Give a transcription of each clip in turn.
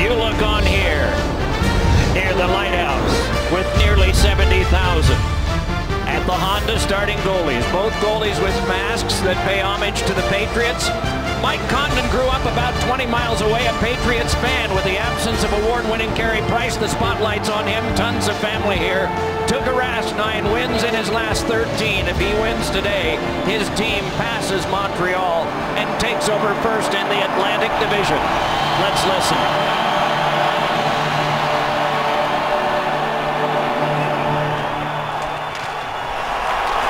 You look on here, near the lighthouse, with nearly 70,000. At the Honda starting goalies, both goalies with masks that pay homage to the Patriots. Mike Condon grew up about 20 miles away, a Patriots fan. With the absence of award-winning Carey Price, the spotlight's on him. Tons of family here. Tuukka Rask, 9 wins in his last 13. If he wins today, his team passes Montreal and takes over first in the Atlantic Division. Let's listen.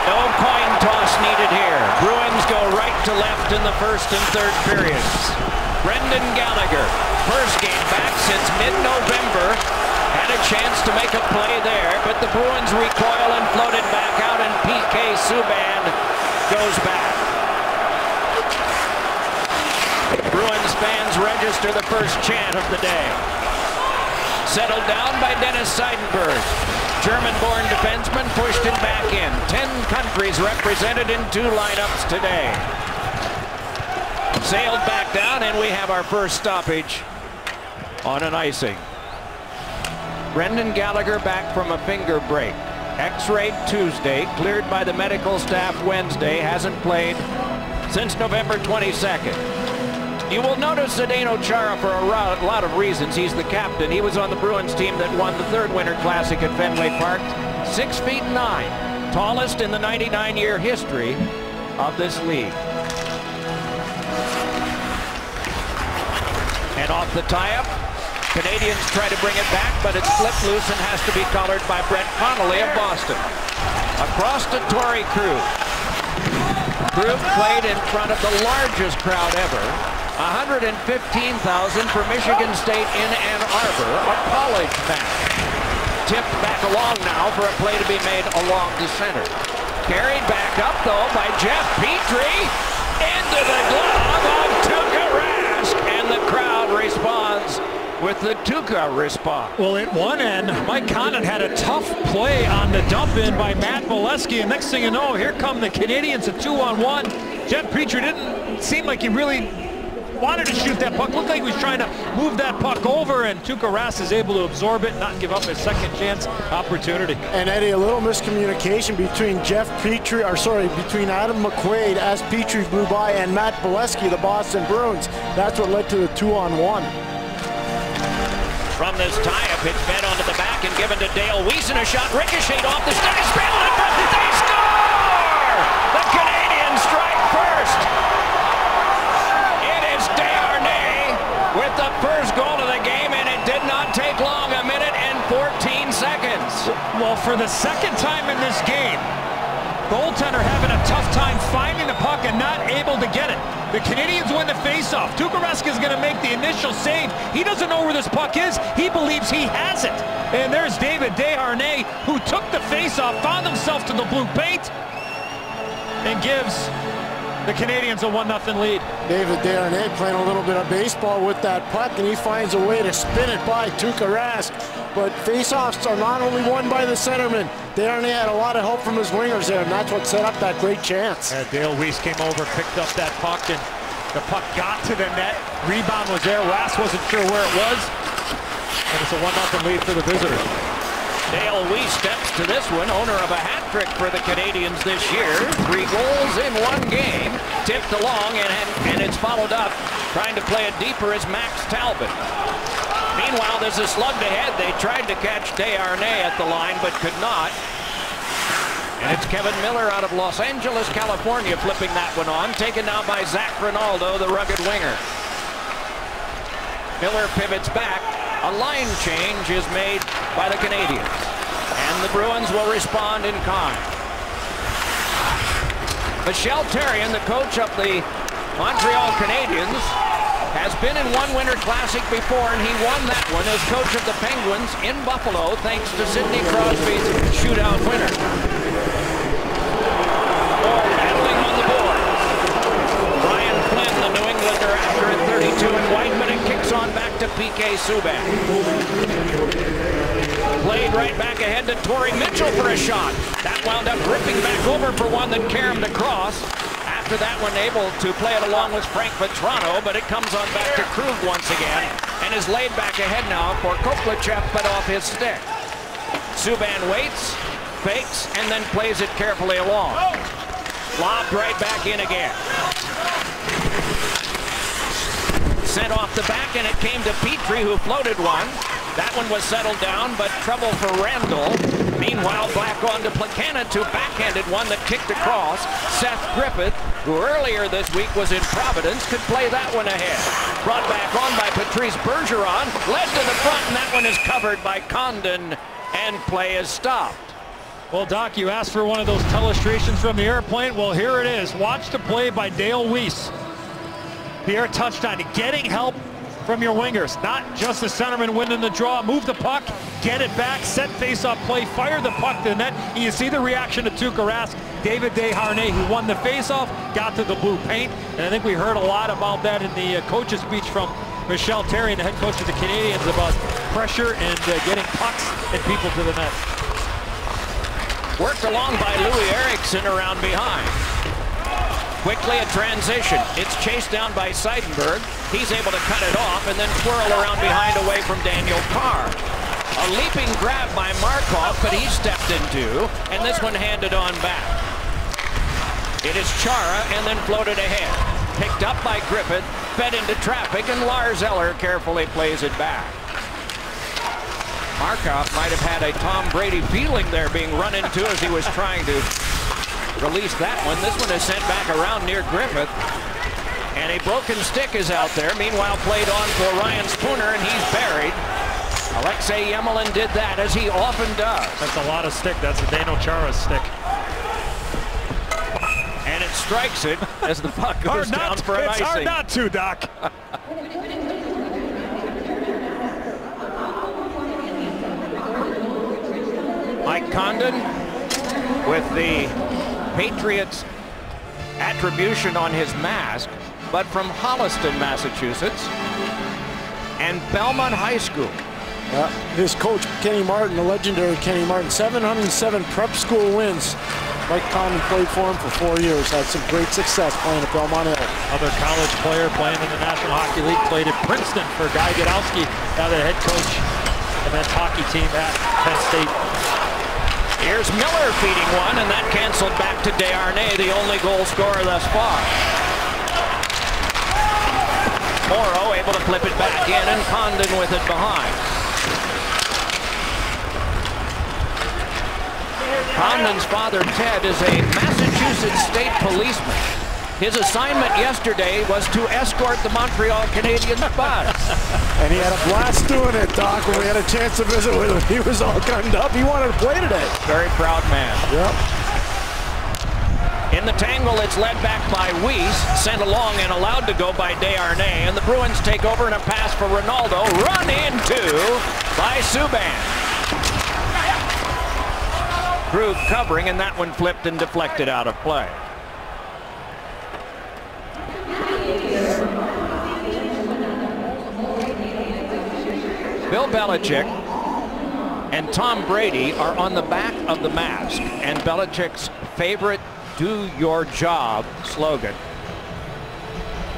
No coin toss needed here. Bruins go right to left in the first and third periods. Brendan Gallagher, first game back since mid-November, had a chance to make a play there, but the Bruins recoil and floated back out, and PK Subban goes back. Bruins fans register the first chant of the day. Settled down by Dennis Seidenberg. German-born defenseman pushed him back in. 10 countries represented in 2 lineups today. Sailed back down, and we have our first stoppage on an icing. Brendan Gallagher back from a finger break. X-rayed Tuesday, cleared by the medical staff Wednesday, hasn't played since November 22nd. You will notice Zdeno Chara for a lot of reasons. He's the captain. He was on the Bruins team that won the 3rd Winter Classic at Fenway Park. 6 feet 9, tallest in the 99-year history of this league. And off the tie-up, Canadians try to bring it back, but it's flipped loose and has to be collared by Brett Connolly of Boston. Across to Torrey Krug. Krug played in front of the largest crowd ever. 115,000 for Michigan State in Ann Arbor, a college match. Tipped back along now for a play to be made along the center. Carried back up, though, by Jeff Petrie into the glove of Tuukka Rask, and the crowd responds with the Tuukka response. Well, at one end, Mike Condon had a tough play on the dump-in by Matt Bolesky, and next thing you know, here come the Canadians, a 2-on-1. Jeff Petrie didn't seem like he really wanted to shoot that puck. Looked like he was trying to move that puck over, and Tuukka Rask is able to absorb it and not give up his second chance opportunity. And Eddie, a little miscommunication between between Adam McQuaid as Petrie blew by and Matt Bolesky, the Boston Bruins. That's what led to the 2-on-1. From this tie-up, it's fed onto the back and given to Dale Weiss, and a shot ricocheted off the stick. It's in front. They score! The Canadians strike first. It is Desharnais with the first goal of the game, and it did not take long, 1 minute and 14 seconds. Well, for the second time in this game, goaltender having a tough time finding the puck and not able to get it. The Canadians win the faceoff. Tuukka Rask is going to make the initial save. He doesn't know where this puck is. He believes he has it. And there's David Desharnais, who took the faceoff, found himself to the blue paint, and gives the Canadians a 1-0 lead. David Desharnais playing a little bit of baseball with that puck, and he finds a way to spin it by Tuukka Rask. But faceoffs are not only won by the centerman. Desharnais had a lot of help from his wingers there, and that's what set up that great chance. Dale Weiss came over, picked up that puck, and the puck got to the net. Rebound was there. Rask wasn't sure where it was. And it's a 1-0 lead for the visitors. Dale Weiss steps to this one, owner of a hat trick for the Canadians this year. 3 goals in 1 game. Tipped along, and it's followed up. Trying to play it deeper is Max Talbot. Meanwhile, there's a slug ahead. They tried to catch Desharnais at the line, but could not. And it's Kevin Miller out of Los Angeles, California, flipping that one on. Taken now by Zach Rinaldo, the rugged winger. Miller pivots back. A line change is made by the Canadians. And the Bruins will respond in kind. Michel Therrien, the coach of the Montreal Canadiens, has been in 1 Winter Classic before, and he won that one as coach of the Penguins in Buffalo, thanks to Sidney Crosby's shootout winner. Moore battling on the boards. Brian Flynn, the New Englander, after at 32, and Whiteman, and kicks on back to PK Subban. Played right back ahead to Torrey Mitchell for a shot. That wound up ripping back over for one that caromed across. after that one able to play it along with Frank Vetrano, but it comes on back to Krug once again and is laid back ahead now for Koklachev, but off his stick. Subban waits, fakes, and then plays it carefully along. Lobbed right back in again. Sent off the back, and it came to Petrie, who floated one. That one was settled down, but trouble for Randall. Meanwhile, Black on to Plekanec, who backhanded one that kicked across. Seth Griffith, who earlier this week was in Providence, could play that one ahead. Brought back on by Patrice Bergeron, led to the front, and that one is covered by Condon, and play is stopped. Well, Doc, you asked for one of those telestrations from the airplane. Well, here it is. Watch the play by Dale Weiss. Pierre touched on it, getting help from your wingers, not just the centerman winning the draw. Move the puck, get it back, set face-off play, fire the puck to the net. And you see the reaction to Tuukka Rask. David Desharnais, who won the face-off, got to the blue paint. And I think we heard a lot about that in the coach's speech from Michel Therrien, the head coach of the Canadiens, about pressure and getting pucks and people to the net. Worked along by Louis Eriksson around behind. Quickly a transition. It's chased down by Seidenberg. He's able to cut it off and then twirl around behind away from Daniel Carr. A leaping grab by Markov, but he stepped into, and this one handed on back. It is Chara and then floated ahead. Picked up by Griffith, fed into traffic, and Lars Eller carefully plays it back. Markov might have had a Tom Brady feeling there, being run into as he was trying to release that one. This one is sent back around near Griffith. And a broken stick is out there. Meanwhile, played on for Ryan Spooner, and he's buried. Alexei Yemelin did that, as he often does. That's a lot of stick. That's a Dano Chara stick. And it strikes it as the puck goes down for an icing. It's hard not to, Doc. Mike Condon with the Patriots attribution on his mask, but from Holliston, Massachusetts, and Belmont High School. His coach, Kenny Martin, the legendary Kenny Martin, 707 prep school wins. Mike Condon played for him for 4 years, had some great success playing at Belmont Hill. Other college player playing in the National Hockey League, played at Princeton for Guy Godowski, now the head coach of that hockey team at Penn State. Here's Miller feeding one, and that canceled back to Desharnais, the only goal scorer thus far. Morrow able to flip it back in, and Condon with it behind. Condon's father, Ted, is a Massachusetts state policeman. His assignment yesterday was to escort the Montreal Canadiens bus. And he had a blast doing it, Doc, when we had a chance to visit with him. He was all gunned up. He wanted to play today. Very proud man. Yep. In the tangle, it's led back by Weiss, sent along and allowed to go by Desharnais, and the Bruins take over in a pass for Ronaldo, run into by Subban. Krug covering, and that one flipped and deflected out of play. Bill Belichick and Tom Brady are on the back of the mask, and Belichick's favorite "Do Your Job" slogan.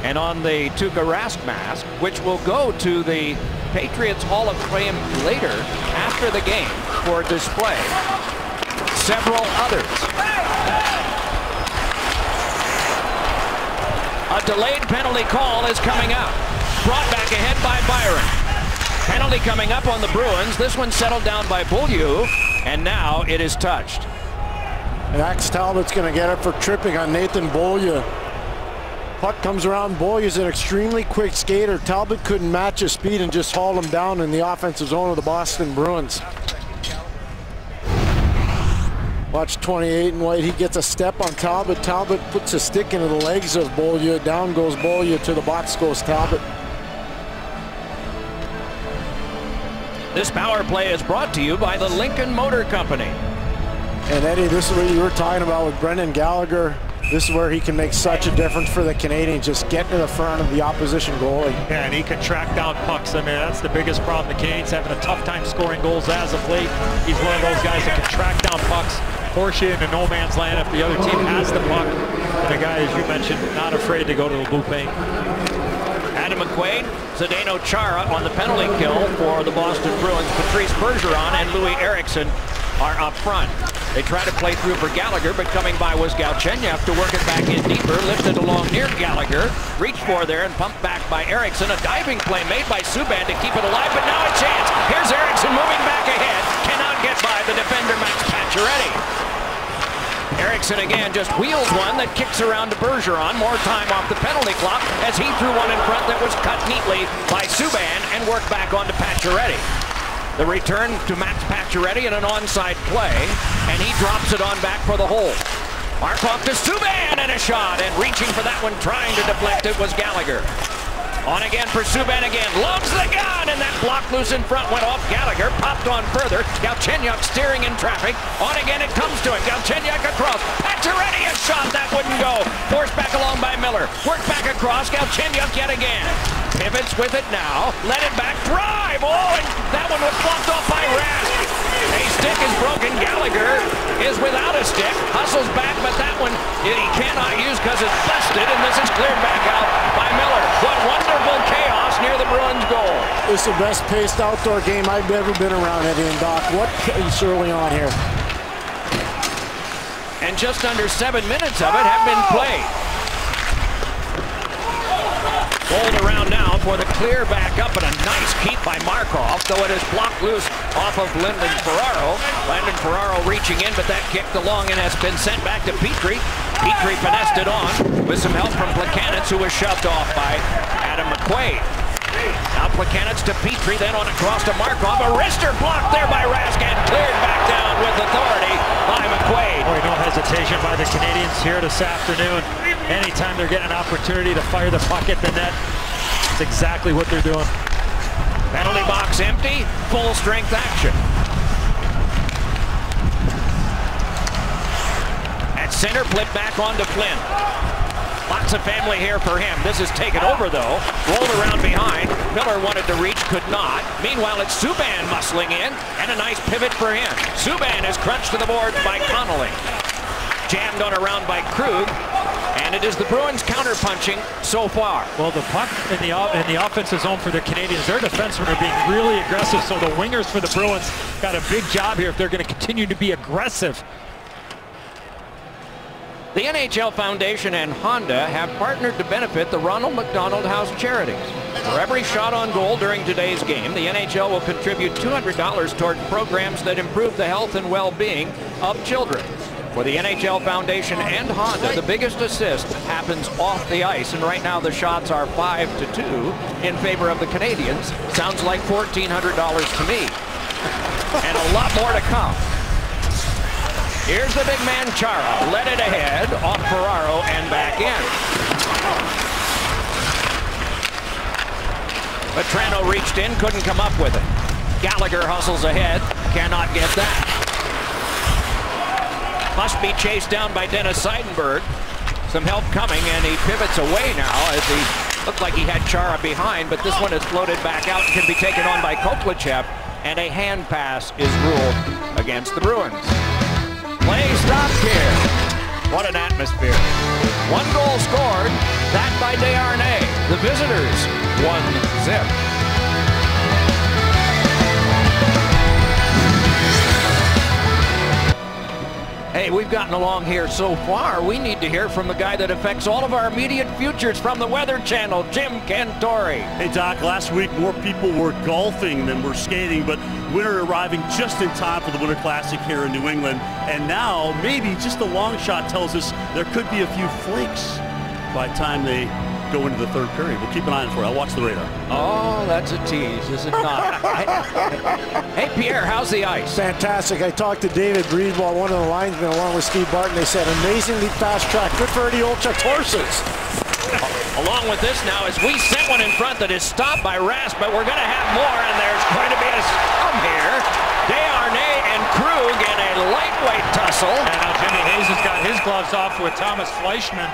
And on the Tuukka Rask mask, which will go to the Patriots Hall of Fame later after the game for display, several others. A delayed penalty call is coming up. Brought back ahead by Byron. Penalty coming up on the Bruins. This one settled down by Beaulieu, and now it is touched. And Axe Talbot's going to get it for tripping on Nathan Beaulieu. Puck comes around. Beaulieu's an extremely quick skater. Talbot couldn't match his speed and just hauled him down in the offensive zone of the Boston Bruins. Watch 28 and white. He gets a step on Talbot. Talbot puts a stick into the legs of Beaulieu. Down goes Beaulieu. To the box goes Talbot. This power play is brought to you by the Lincoln Motor Company. And Eddie, this is what you were talking about with Brendan Gallagher. This is where he can make such a difference for the Canadiens, just get to the front of the opposition goalie. Yeah, and he can track down pucks. I mean, that's the biggest problem. The Canadiens having a tough time scoring goals as of late. He's one of those guys that can track down pucks, Porsche in a no man's land if the other team has the puck. And a guy, as you mentioned, not afraid to go to the blue paint. Adam McQuaid, Zdeno Chara on the penalty kill for the Boston Bruins. Patrice Bergeron and Louis Eriksson are up front. They try to play through for Gallagher, but coming by was Galchenyuk to work it back in deeper, lifted along near Gallagher, reached for there and pumped back by Eriksson. A diving play made by Subban to keep it alive, but now a chance. Here's Eriksson moving back ahead, cannot get by the defender Max Pacioretty. Eriksson again just wheels one that kicks around to Bergeron. More time off the penalty clock as he threw one in front that was cut neatly by Subban and worked back onto Pacioretty. The return to Max Pacioretty in an onside play, and he drops it on back for the hole. Markov to Subban and a shot, and reaching for that one, trying to deflect it was Gallagher. On again for Subban again, loads the gun, and that block loose in front went off Gallagher, popped on further. Galchenyuk steering in traffic. On again it comes to him. Galchenyuk across. Pacioretty a shot, that wouldn't go. Forced back along by Miller. Worked back across. Galchenyuk yet again. Pivots with it now. Let it back. Drive. Oh, and that one was blocked off by Rask. A stick is broken. Gallagher is without a stick. Hustles back, but that one he cannot use because it's busted, and this is cleared back out by Miller. What wonderful chaos near the Bruins goal. It's the best paced outdoor game I've ever been around, Eddie and Doc. What pace early on here. And just under 7 minutes of it have been played. Rolled around now for the clear back up, and a nice keep by Markov, though it is blocked loose off of Lyndon Ferraro. Lyndon Ferraro reaching in, but that kicked along and has been sent back to Petrie. Petrie finessed it on with some help from Plekanec, who was shoved off by Adam McQuaid. Now Plekanec to Petrie, then on across to Markov. A wrister blocked there by Rask and cleared back down with authority by McQuaid. Boy, no hesitation by the Canadians here this afternoon. Anytime they're getting an opportunity to fire the puck at the net, it's exactly what they're doing. Penalty box empty, full strength action. At center, flip back onto Flynn. Lots of family here for him. This is taken over though. Rolled around behind. Miller wanted to reach, could not. Meanwhile, it's Subban muscling in, and a nice pivot for him. Subban is crunched to the boards by Connolly. Jammed on around by Krug, and it is the Bruins counter-punching so far. Well, the puck in the offensive zone for the Canadians, their defensemen are being really aggressive, so the wingers for the Bruins got a big job here if they're going to continue to be aggressive. The NHL Foundation and Honda have partnered to benefit the Ronald McDonald House Charities. For every shot on goal during today's game, the NHL will contribute $200 toward programs that improve the health and well-being of children. For the NHL Foundation and Honda, the biggest assist happens off the ice, and right now the shots are 5-2 in favor of the Canadians. Sounds like $1,400 to me. And a lot more to come. Here's the big man Chara, led it ahead, off Ferraro and back in. Vetrano reached in, couldn't come up with it. Gallagher hustles ahead, cannot get that. Must be chased down by Dennis Seidenberg. Some help coming, and he pivots away now as he looked like he had Chara behind, but this one is floated back out and can be taken on by Koklachev, and a hand pass is ruled against the Bruins. Play stopped here. What an atmosphere. 1 goal scored, that by Desharnais. The visitors 1-0. Hey, we've gotten along here so far. We need to hear from the guy that affects all of our immediate futures from the Weather Channel, Jim Cantore. Hey, Doc, last week more people were golfing than were skating, but winter arriving just in time for the Winter Classic here in New England. And now, maybe just a long shot tells us there could be a few flakes by the time they go into the third period. We'll keep an eye on it for you. I'll watch the radar. Oh, that's a tease, is it not? Hey, Pierre, how's the ice? Fantastic. I talked to David Breedwell, one of the linesmen, along with Steve Barton. They said amazingly fast track. Good for Eddie Olchuk's horses. Along with this now, as we sent one in front that is stopped by Rask, but we're going to have more, and there's going to be a scrum here. Desharnais and Krug in a lightweight tussle. And now Jimmy Hayes has got his gloves off with Thomas Fleischmann.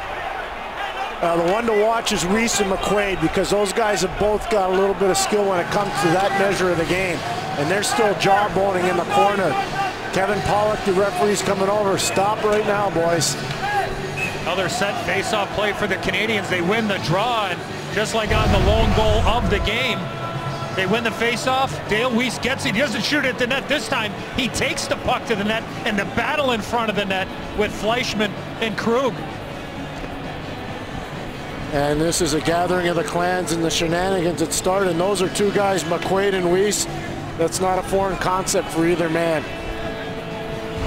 The one to watch is Reese and McQuaid, because those guys have both got a little bit of skill when it comes to that measure of the game. And they're still jawboning in the corner. Kevin Pollock, the referee's coming over. Stop right now, boys. Another set face-off play for the Canadians. They win the draw, and just like on the lone goal of the game, they win the face-off. Dale Weiss gets it. He doesn't shoot it at the net this time. He takes the puck to the net, and the battle in front of the net with Fleischmann and Krug. And this is a gathering of the clans and the shenanigans that started. And those are two guys, McQuaid and Weiss. That's not a foreign concept for either man.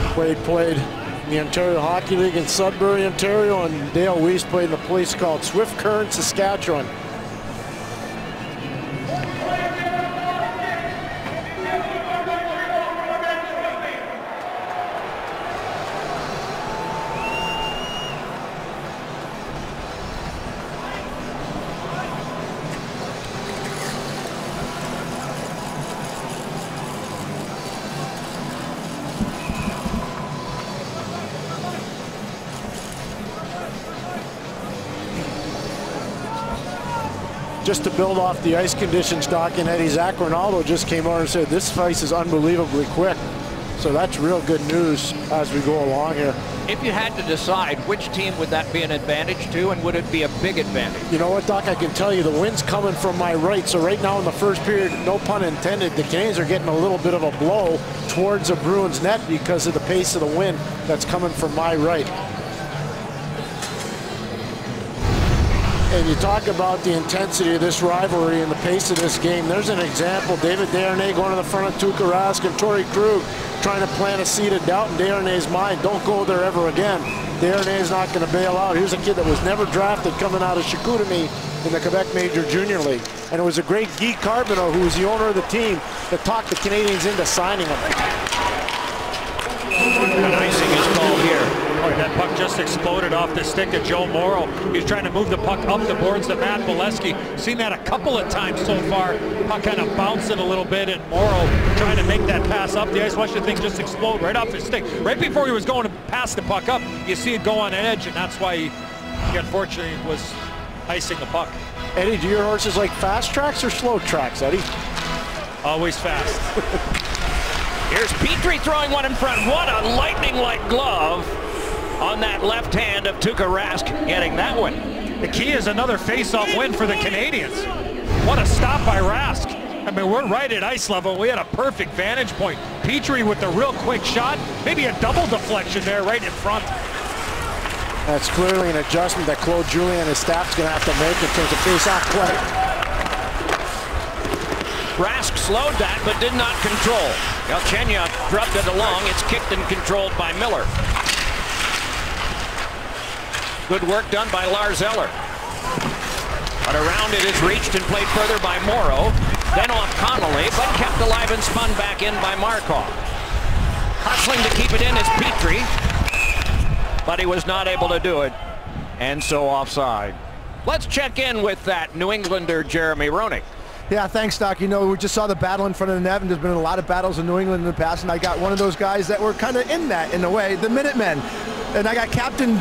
McQuaid played in the Ontario Hockey League in Sudbury, Ontario, and Dale Weiss played in a place called Swift Current, Saskatchewan. Just to build off the ice conditions, Doc and Eddie, Zach Ronaldo just came over and said this ice is unbelievably quick. So that's real good news as we go along here. If you had to decide, which team would that be an advantage to, and would it be a big advantage? You know what, Doc? I can tell you the wind's coming from my right. So right now in the first period, no pun intended, the Canadians are getting a little bit of a blow towards the Bruins net because of the pace of the wind that's coming from my right. And you talk about the intensity of this rivalry and the pace of this game. There's an example. David Desharnais going to the front of Tuukka Rask and Torrey Krug trying to plant a seed of doubt in Desharnais' mind. Don't go there ever again. Desharnais is not going to bail out. Here's a kid that was never drafted coming out of Chicoutimi in the Quebec Major Junior League. And it was a great Guy Carbonneau, who was the owner of the team, that talked the Canadians into signing him. And icing is called here. That puck just exploded off the stick of Joe Morrow. He's trying to move the puck up the boards to Matt Bolesky. Seen that a couple of times so far. Puck kind of bouncing a little bit, and Morrow trying to make that pass up the ice. Watch the thing just explode right off his stick. Right before he was going to pass the puck up, you see it go on edge, and that's why he unfortunately was icing the puck. Eddie, do your horses like fast tracks or slow tracks, Eddie? Always fast. Here's Petrie throwing one in front. What a lightning-like glove on that left hand of Tuukka Rask, getting that one. The key is another face-off win for the Canadians. What a stop by Rask. I mean, we're right at ice level. We had a perfect vantage point. Petrie with the real quick shot. Maybe a double deflection there right in front. That's clearly an adjustment that Claude Julien and his staff's going to have to make in terms of face-off play. Rask slowed that, but did not control. Galchenyuk drubbed it along. It's kicked and controlled by Miller. Good work done by Lars Eller. But around it is reached and played further by Morrow. Then off Connolly, but kept alive and spun back in by Markov. Hustling to keep it in is Petrie, but he was not able to do it, and so offside. Let's check in with that New Englander, Jeremy Roenick. Yeah, thanks, Doc. You know, we just saw the battle in front of the net, and there's been a lot of battles in New England in the past, and I got one of those guys that were kind of in that, in a way, the Minutemen. And I got Captain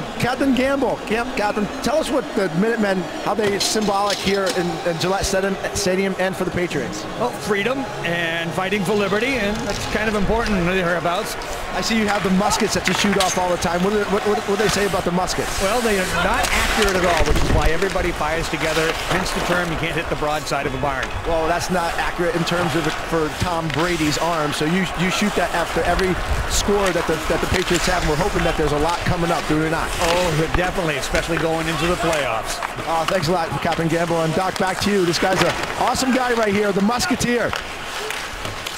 Gamble. Captain, tell us what the Minutemen, how they symbolic here in Gillette Stadium and for the Patriots. Well, freedom and fighting for liberty, and that's kind of important hereabouts. I see you have the muskets that you shoot off all the time. What do they say about the muskets? Well, they are not accurate at all, which is why everybody fires together. Hence the term, you can't hit the broadside of a barn. Well, that's not accurate in terms of for Tom Brady's arm. So you shoot that after every score that the Patriots have, and we're hoping that there's a lot coming up, do we not? Oh, definitely, especially going into the playoffs. Thanks a lot, Captain Gamble. And Doc, back to you. This guy's an awesome guy right here, the Musketeer.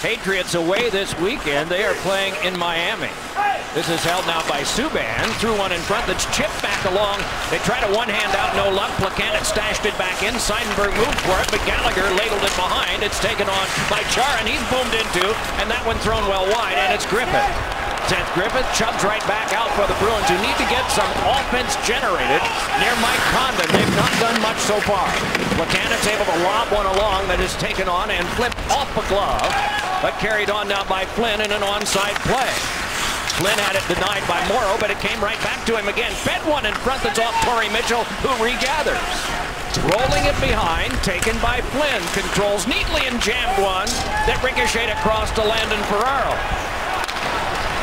Patriots away this weekend. They are playing in Miami. This is held now by Subban. Threw one in front that's chipped back along. They try to one-hand out, no luck. Placanit stashed it back in. Seidenberg moved for it, but Gallagher ladled it behind. It's taken on by Chara, and he's boomed into, and that one thrown well wide, and it's Griffith. Seth Griffith chugs right back out for the Bruins, who need to get some offense generated near Mike Condon. They've not done much so far. Placanit's able to lob one along that is taken on and flipped off a glove, but carried on now by Flynn in an onside play. Flynn had it denied by Morrow, but it came right back to him again. Fed one in front that's off Torrey Mitchell, who regathers. Rolling it behind, taken by Flynn. Controls neatly and jammed one that ricocheted across to Landon Ferraro.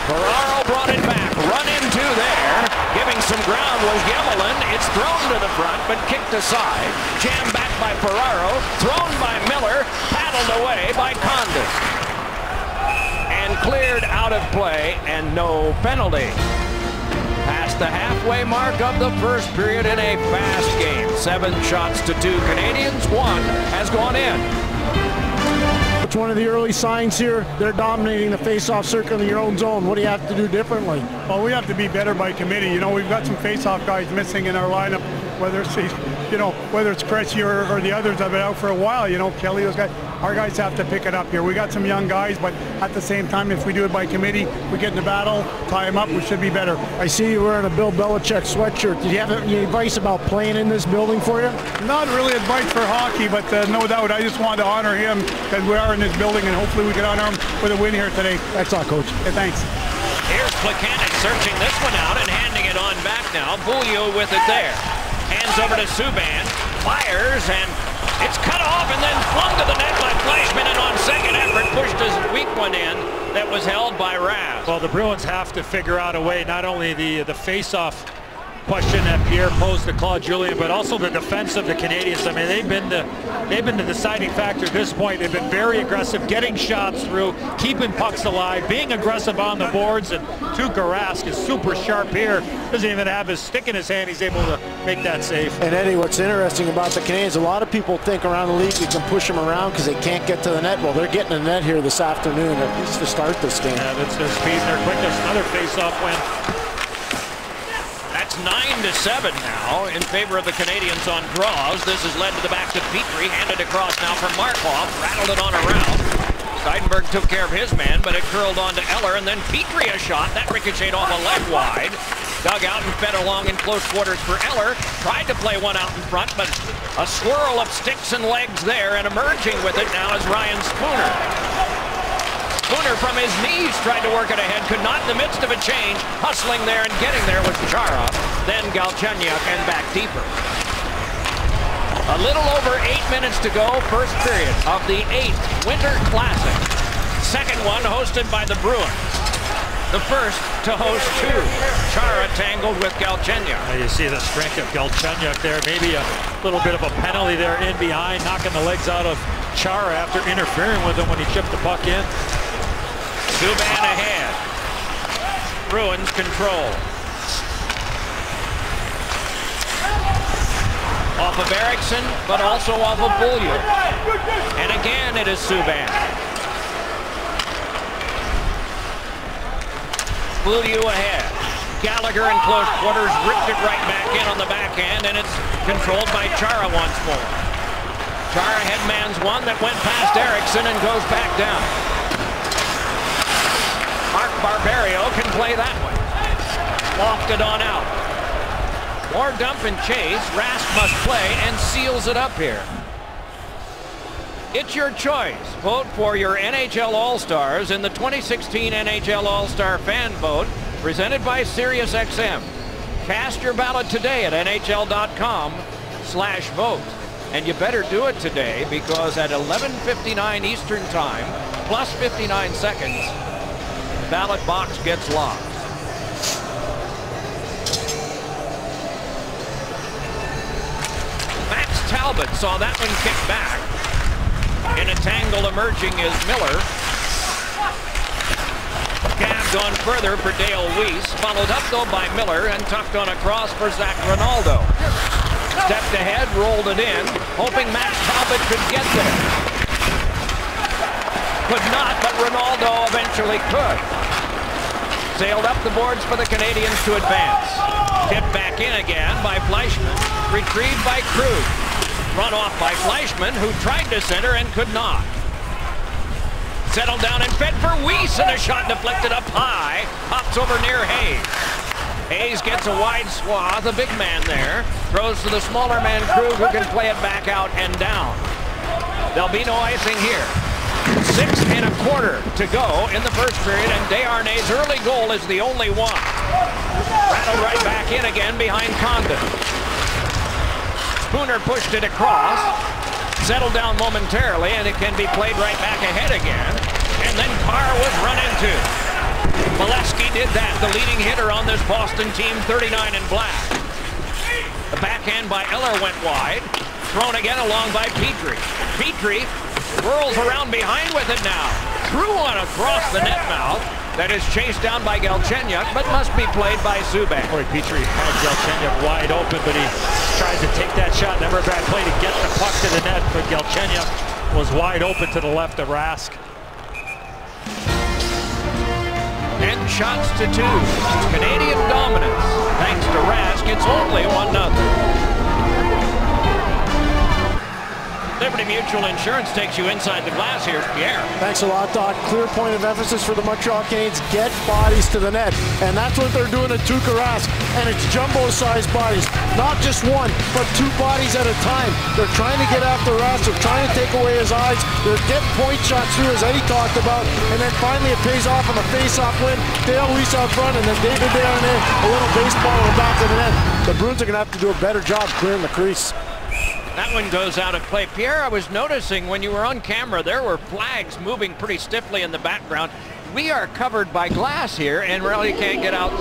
Ferraro brought it back, run into there, giving some ground was Yemelin. It's thrown to the front, but kicked aside. Jammed back by Ferraro, thrown by Miller, paddled away by Condon. And cleared out of play, and no penalty. Past the halfway mark of the first period in a fast game. 7 shots to 2 Canadians, 1 has gone in. It's one of the early signs here. They're dominating the face-off circle in your own zone. What do you have to do differently? Well, we have to be better by committee. You know, we've got some face-off guys missing in our lineup, whether it's Cressy or the others that have been out for a while. You know, Kelly, those guys. Our guys have to pick it up here. We got some young guys, but at the same time, if we do it by committee, we get in the battle, tie them up, we should be better. I see you wearing a Bill Belichick sweatshirt. Did you have any advice about playing in this building for you? Not really advice for hockey, but no doubt, I just wanted to honor him because we are in this building, and hopefully we can honor him with a win here today. That's all, Coach. Okay, thanks. Here's Plekanec searching this one out and handing it on back now. Beaulieu with it there. Hands over to Subban. Fires, and it's cut off and then flung to the net by Fleischmann, and on second effort pushed his weak one in that was held by Raz. Well, the Bruins have to figure out a way, not only the face-off question that Pierre posed to Claude Julien, but also the defense of the Canadians. I mean, they've been the deciding factor at this point. They've been very aggressive, getting shots through, keeping pucks alive, being aggressive on the boards, and Tuukka Rask is super sharp here. Doesn't even have his stick in his hand. He's able to make that save. And Eddie, what's interesting about the Canadians, a lot of people think around the league you can push them around because they can't get to the net. Well, they're getting the net here this afternoon, at least to start this game. Yeah, that's their speed and their quickness. Another face-off win. That's 9-7 now in favor of the Canadians on draws. This has led to the back to Petrie, handed across now from Markov, rattled it on around. Steinberg took care of his man, but it curled on to Eller, and then Petrie a shot. That ricocheted off a leg wide. Dug out and fed along in close quarters for Eller. Tried to play one out in front, but a swirl of sticks and legs there, and emerging with it now is Ryan Spooner. Spooner from his knees tried to work it ahead, could not in the midst of a change. Hustling there and getting there was Chara, then Galchenyuk, and back deeper. A little over 8 minutes to go, first period of the 8th Winter Classic. Second one hosted by the Bruins. The first to host 2. Chara tangled with Galchenyuk. You see the strength of Galchenyuk there. Maybe a little bit of a penalty there in behind, knocking the legs out of Chara after interfering with him when he chipped the puck in. Subban ahead. Bruins control. Off of Eriksson, but also off of Beaulieu. And again it is Subban. Beaulieu ahead. Gallagher in close quarters, ripped it right back in on the backhand, and it's controlled by Chara once more. Chara headmans one that went past Eriksson and goes back down. Mark Barberio can play that one. Lofted on out. More dump and chase. Rask must play and seals it up here. It's your choice. Vote for your NHL All-Stars in the 2016 NHL All-Star Fan Vote presented by SiriusXM. Cast your ballot today at NHL.com/vote. And you better do it today, because at 11:59 Eastern Time, plus 59 seconds, the ballot box gets locked. Max Talbot saw that one kick back. In a tangle emerging is Miller. Gabbed on further for Dale Weiss. Followed up though by Miller and tucked on across for Zach Rinaldo. Stepped ahead, rolled it in, hoping Max Talbot could get there. Could not, but Rinaldo eventually could. Sailed up the boards for the Canadians to advance. Tipped back in again by Fleischmann. Retrieved by Krug. Run off by Fleischmann, who tried to center and could not. Settled down and fed for Weiss, and a shot deflected up high. Pops over near Hayes. Hayes gets a wide swath, a big man there. Throws to the smaller man, Krug, who can play it back out and down. There'll be no icing here. 6 1/4 to go in the first period, and Desharnais' early goal is the only one. Rattled right back in again behind Condon. Spooner pushed it across, settled down momentarily, and it can be played right back ahead again. And then Carr was run into. Bolesky did that, the leading hitter on this Boston team, 39 in black. The backhand by Eller went wide. Thrown again along by Petrie. Petrie whirls around behind with it now. Threw one across the net mouth. That is chased down by Galchenyuk, but must be played by Subban. Boy, Petrie had Galchenyuk wide open, but he tries to take that shot. Never a bad play to get the puck to the net, but Galchenyuk was wide open to the left of Rask. 10 shots to 2. Canadian dominance. Thanks to Rask, it's only 1-0. Liberty Mutual Insurance takes you inside the glass. Here's Pierre. Thanks a lot, Doc. Clear point of emphasis for the Montreal Canadiens. Get bodies to the net. And that's what they're doing at Tuukka Rask. And it's jumbo-sized bodies. Not just one, but 2 bodies at a time. They're trying to get after Rask. They're trying to take away his eyes. They're getting point shots through, as Eddie talked about. And then finally it pays off on a face-off win. Dale Weiss out front, and then David Desharnais, a little baseball in the back of the net. The Bruins are going to have to do a better job clearing the crease. That one goes out of play. Pierre, I was noticing when you were on camera, there were flags moving pretty stiffly in the background. We are covered by glass here and really can't get out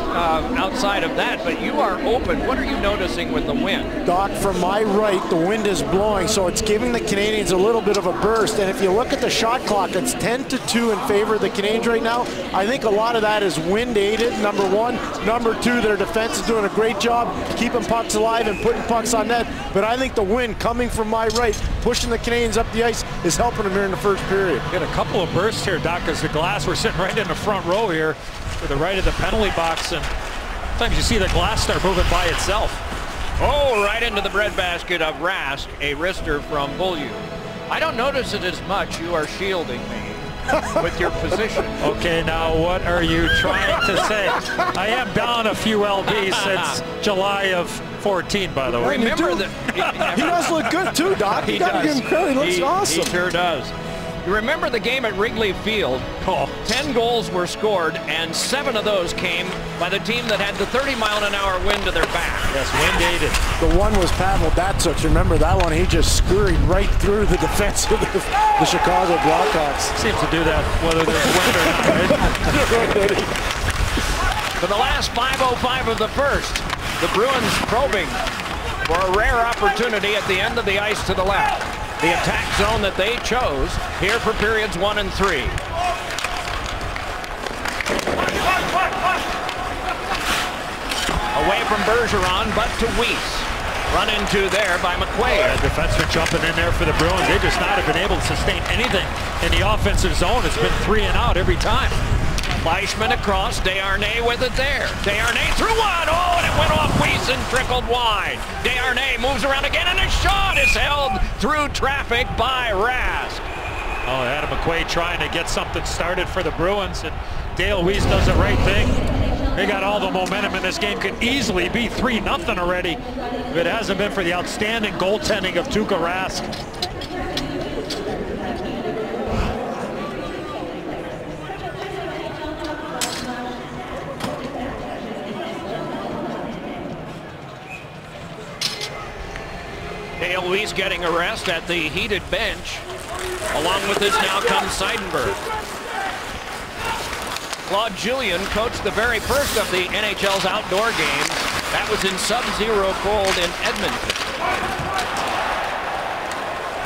outside of that, but you are open. What are you noticing with the wind? Doc, from my right, the wind is blowing, so it's giving the Canadians a little bit of a burst. And if you look at the shot clock, it's 10-2 in favor of the Canadians right now. I think a lot of that is wind aided, number one. Number two, their defense is doing a great job keeping pucks alive and putting pucks on net. But I think the wind coming from my right, pushing the Canadians up the ice, is helping them here in the first period. Get a couple of bursts here, Doc, as the glass, we're sitting right in the front row here to the right of the penalty box, and sometimes you see the glass start moving by itself. Oh, right into the breadbasket of Rask, a wrister from Beaulieu. I don't notice it as much. You are shielding me with your position. Okay, now what are you trying to say? I am down a few lbs since July of 14, by the way. Remember that he does look good too, Doc. He You gotta does. give him credit. He looks awesome. He sure does. You remember the game at Wrigley Field? 10 goals were scored, and 7 of those came by the team that had the 30-mile-an-hour wind to their back. Yes, wind aided. The one was Pavel Datsyuk. Remember that one? He just scurried right through the defense of the Chicago Blackhawks. Seems to do that whether there's wind or not, right? For the last 5:05 of the first, the Bruins probing for a rare opportunity at the end of the ice to the left. The attack zone that they chose here for periods 1 and 3. Away from Bergeron, but to Weiss. Run into there by McQuaid. The defenseman jumping in there for the Bruins. They just not have been able to sustain anything in the offensive zone. It's been 3 and out every time. Fleischmann across, Desharnais with it there. Desharnais threw one, oh, and it went off Weiss and trickled wide. Desharnais moves around again, and a shot is held through traffic by Rask. Oh, Adam McQuaid trying to get something started for the Bruins, and Dale Weiss does the right thing. They got all the momentum in this game. Could easily be 3-0 already if it hasn't been for the outstanding goaltending of Tuukka Rask. Dale Weiss getting a rest at the heated bench. Along with this now comes Seidenberg. Claude Julien coached the very first of the NHL's outdoor games. That was in sub-zero cold in Edmonton.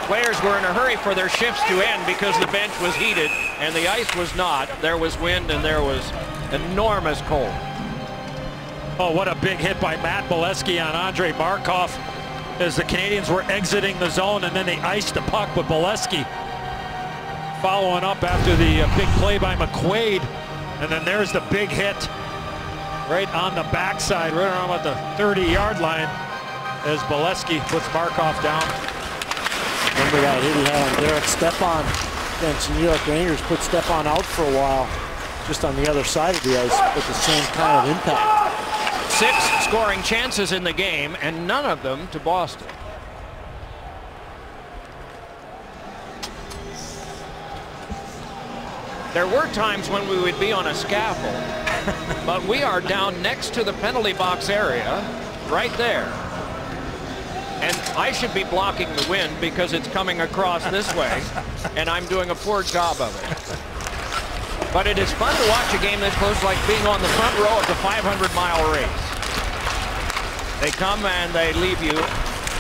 Players were in a hurry for their shifts to end because the bench was heated and the ice was not. There was wind and there was enormous cold. Oh, what a big hit by Matt Bolesky on Andrei Markov as the Canadians were exiting the zone, and then they iced the puck, but Bolesky following up after the big play by McQuaid. And then there's the big hit right on the backside, right around about the 30-yard line as Bolesky puts Markov down. Remember that hit he had on Derek Stepan against the New York Rangers, put Stepan out for a while just on the other side of the ice with the same kind of impact. 6 scoring chances in the game, and none of them to Boston. There were times when we would be on a scaffold, but we are down next to the penalty box area, right there. And I should be blocking the wind because it's coming across this way, and I'm doing a poor job of it. But it is fun to watch a game this close, like being on the front row of the 500-mile race. They come and they leave you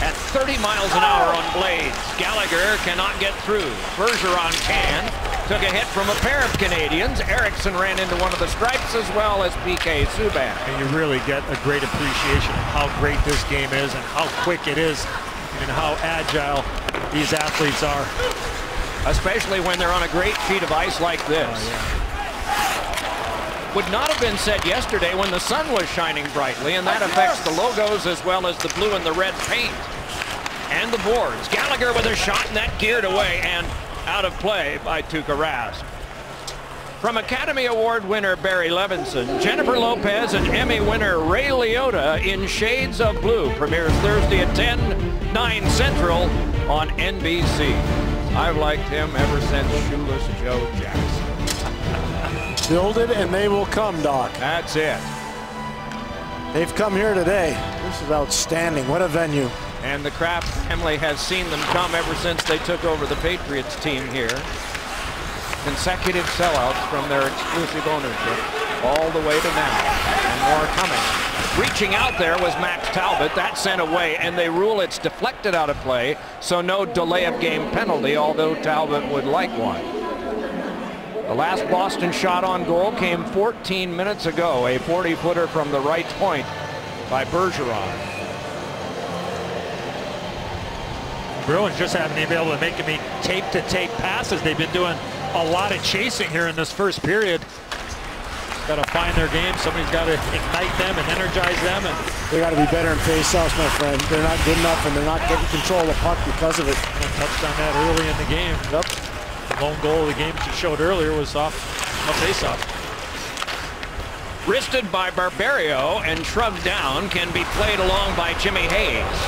at 30 miles an hour on blades. Gallagher cannot get through. Bergeron can. Took a hit from a pair of Canadians. Eriksson ran into one of the stripes, as well as PK Subban. And you really get a great appreciation of how great this game is and how quick it is and how agile these athletes are. Especially when they're on a great sheet of ice like this. Oh, yeah. Would not have been said yesterday when the sun was shining brightly, and that affects the logos as well as the blue and the red paint. And the boards. Gallagher with a shot, and that geared away and out of play by Tuukka Rask. From Academy Award winner Barry Levinson, Jennifer Lopez and Emmy winner Ray Liotta in Shades of Blue premieres Thursday at 10, 9 Central on NBC. I've liked him ever since Shoeless Joe Jackson. Build it and they will come, Doc. That's it. They've come here today. This is outstanding. What a venue. And the Kraft family has seen them come ever since they took over the Patriots team here. Consecutive sellouts from their exclusive ownership all the way to now. And more coming. Reaching out there was Max Talbot. That sent away, and they rule it's deflected out of play, so no delay of game penalty, although Talbot would like one. The last Boston shot on goal came 14 minutes ago, a 40-footer from the right point by Bergeron. Bruins just haven't been able to make any tape-to-tape passes. They've been doing a lot of chasing here in this first period. Got to find their game. Somebody's got to ignite them and energize them. And they got to be better in face-offs, my friend. They're not good enough, and they're not getting control of the puck because of it. I touched on that early in the game. Yep. The lone goal of the game she showed earlier was off a face-off. Wristed by Barberio and shrugged down, can be played along by Jimmy Hayes.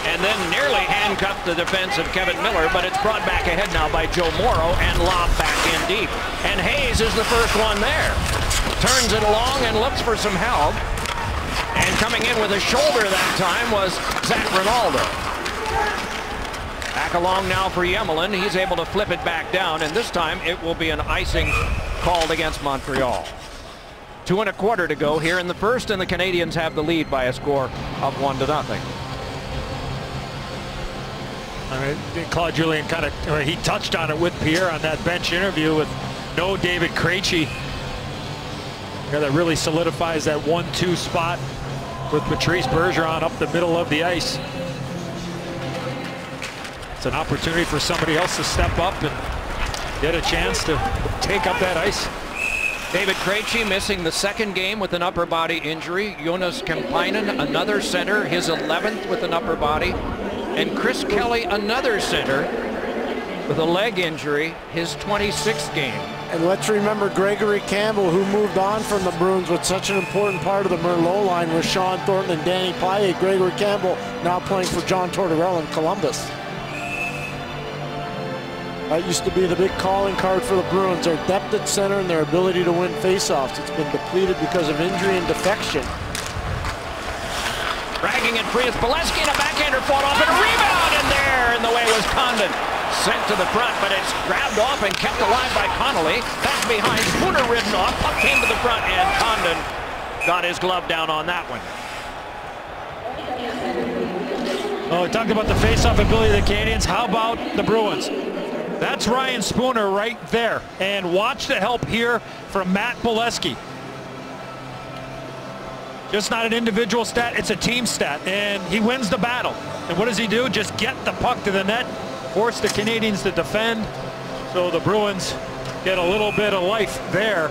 And then nearly handcuffed the defense of Kevin Miller, but it's brought back ahead now by Joe Morrow and lobbed back in deep. And Hayes is the first one there. Turns it along and looks for some help. And coming in with a shoulder that time was Zach Rinaldo. Back along now for Yemelin. He's able to flip it back down, and this time it will be an icing called against Montreal. 2 1/4 to go here in the first, and the Canadians have the lead by a score of 1-0. I mean, Claude Julien he touched on it with Pierre on that bench interview with no David Krejci. That really solidifies that 1-2 spot with Patrice Bergeron up the middle of the ice. It's an opportunity for somebody else to step up and get a chance to take up that ice. David Krejci missing the second game with an upper body injury. Jonas Kemppainen, another center, his 11th with an upper body. And Chris Kelly, another center with a leg injury, his 26th game. And let's remember Gregory Campbell, who moved on from the Bruins with such an important part of the Merlot line with Sean Thornton and Danny Payet. Gregory Campbell now playing for John Tortorella in Columbus. That used to be the big calling card for the Bruins, their depth at center and their ability to win faceoffs. It's been depleted because of injury and defection. Dragging it free is Bolesky, and a backhander fought off, and a rebound in there, and the way was Condon. Sent to the front, but it's grabbed off and kept alive by Connolly. Back behind, Spooner ridden off, puck came to the front, and Condon got his glove down on that one. Oh, we talked about the face-off ability of the Canadians. How about the Bruins? That's Ryan Spooner right there. And watch the help here from Matt Bolesky. Just not an individual stat, it's a team stat. And he wins the battle. And what does he do? Just get the puck to the net, force the Canadians to defend. So the Bruins get a little bit of life there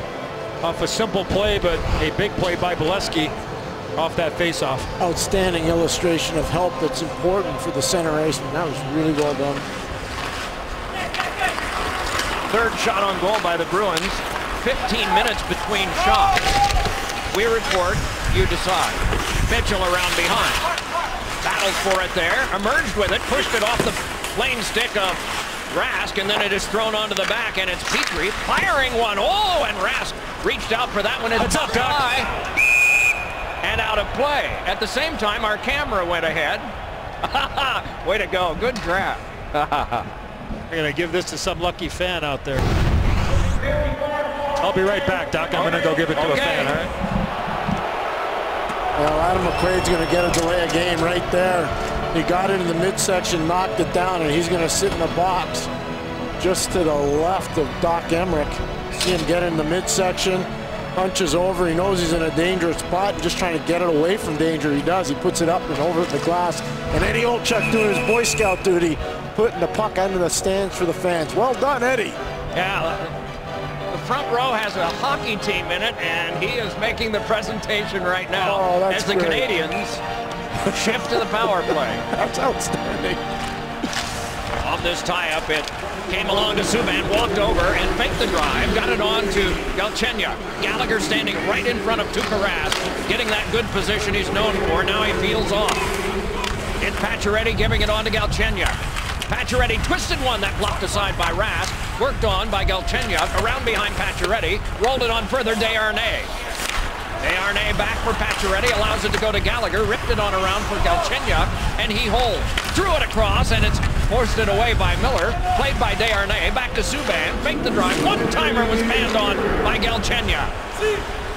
off a simple play, but a big play by Bolesky off that face-off. Outstanding illustration of help that's important for the center iceman. That was really well done. Third shot on goal by the Bruins. 15 minutes between shots. We report, you decide. Mitchell around behind. Battles for it there. Emerged with it. Pushed it off the lane stick of Rask, and then it is thrown onto the back, and it's Petrie firing one. Oh, and Rask reached out for that one. It's up high and out of play. At the same time, our camera went ahead. Way to go. Good grab. I'm going to give this to some lucky fan out there. I'll be right back, Doc. I'm going to go give it to a fan, all right? Well, Adam McQuaid's going to get a delay of game right there. He got into the midsection, knocked it down, and he's going to sit in the box just to the left of Doc Emmerich. See him get in the midsection, punches over. He knows he's in a dangerous spot and just trying to get it away from danger. He does. He puts it up and over the glass. And Eddie Olczyk doing his Boy Scout duty, putting the puck under the stands for the fans. Well done, Eddie. Yeah, the front row has a hockey team in it, and he is making the presentation right now as the Canadians shift to the power play. That's outstanding. Off this tie-up, it came along to Subban, walked over and faked the drive, got it on to Galchenyuk. Gallagher standing right in front of Tuukka Rask, getting that good position he's known for. Now he feels off. It's Pacioretty giving it on to Galchenyuk. Pacioretty twisted one that blocked aside by Rask, worked on by Galchenyuk, around behind Pacioretty, rolled it on further, Desharnais. Desharnais back for Pacioretty, allows it to go to Gallagher, ripped it on around for Galchenyuk, and he holds. Threw it across, and it's forced it away by Miller, played by Desharnais, back to Subban, faked the drive. One-timer was manned on by Galchenyuk.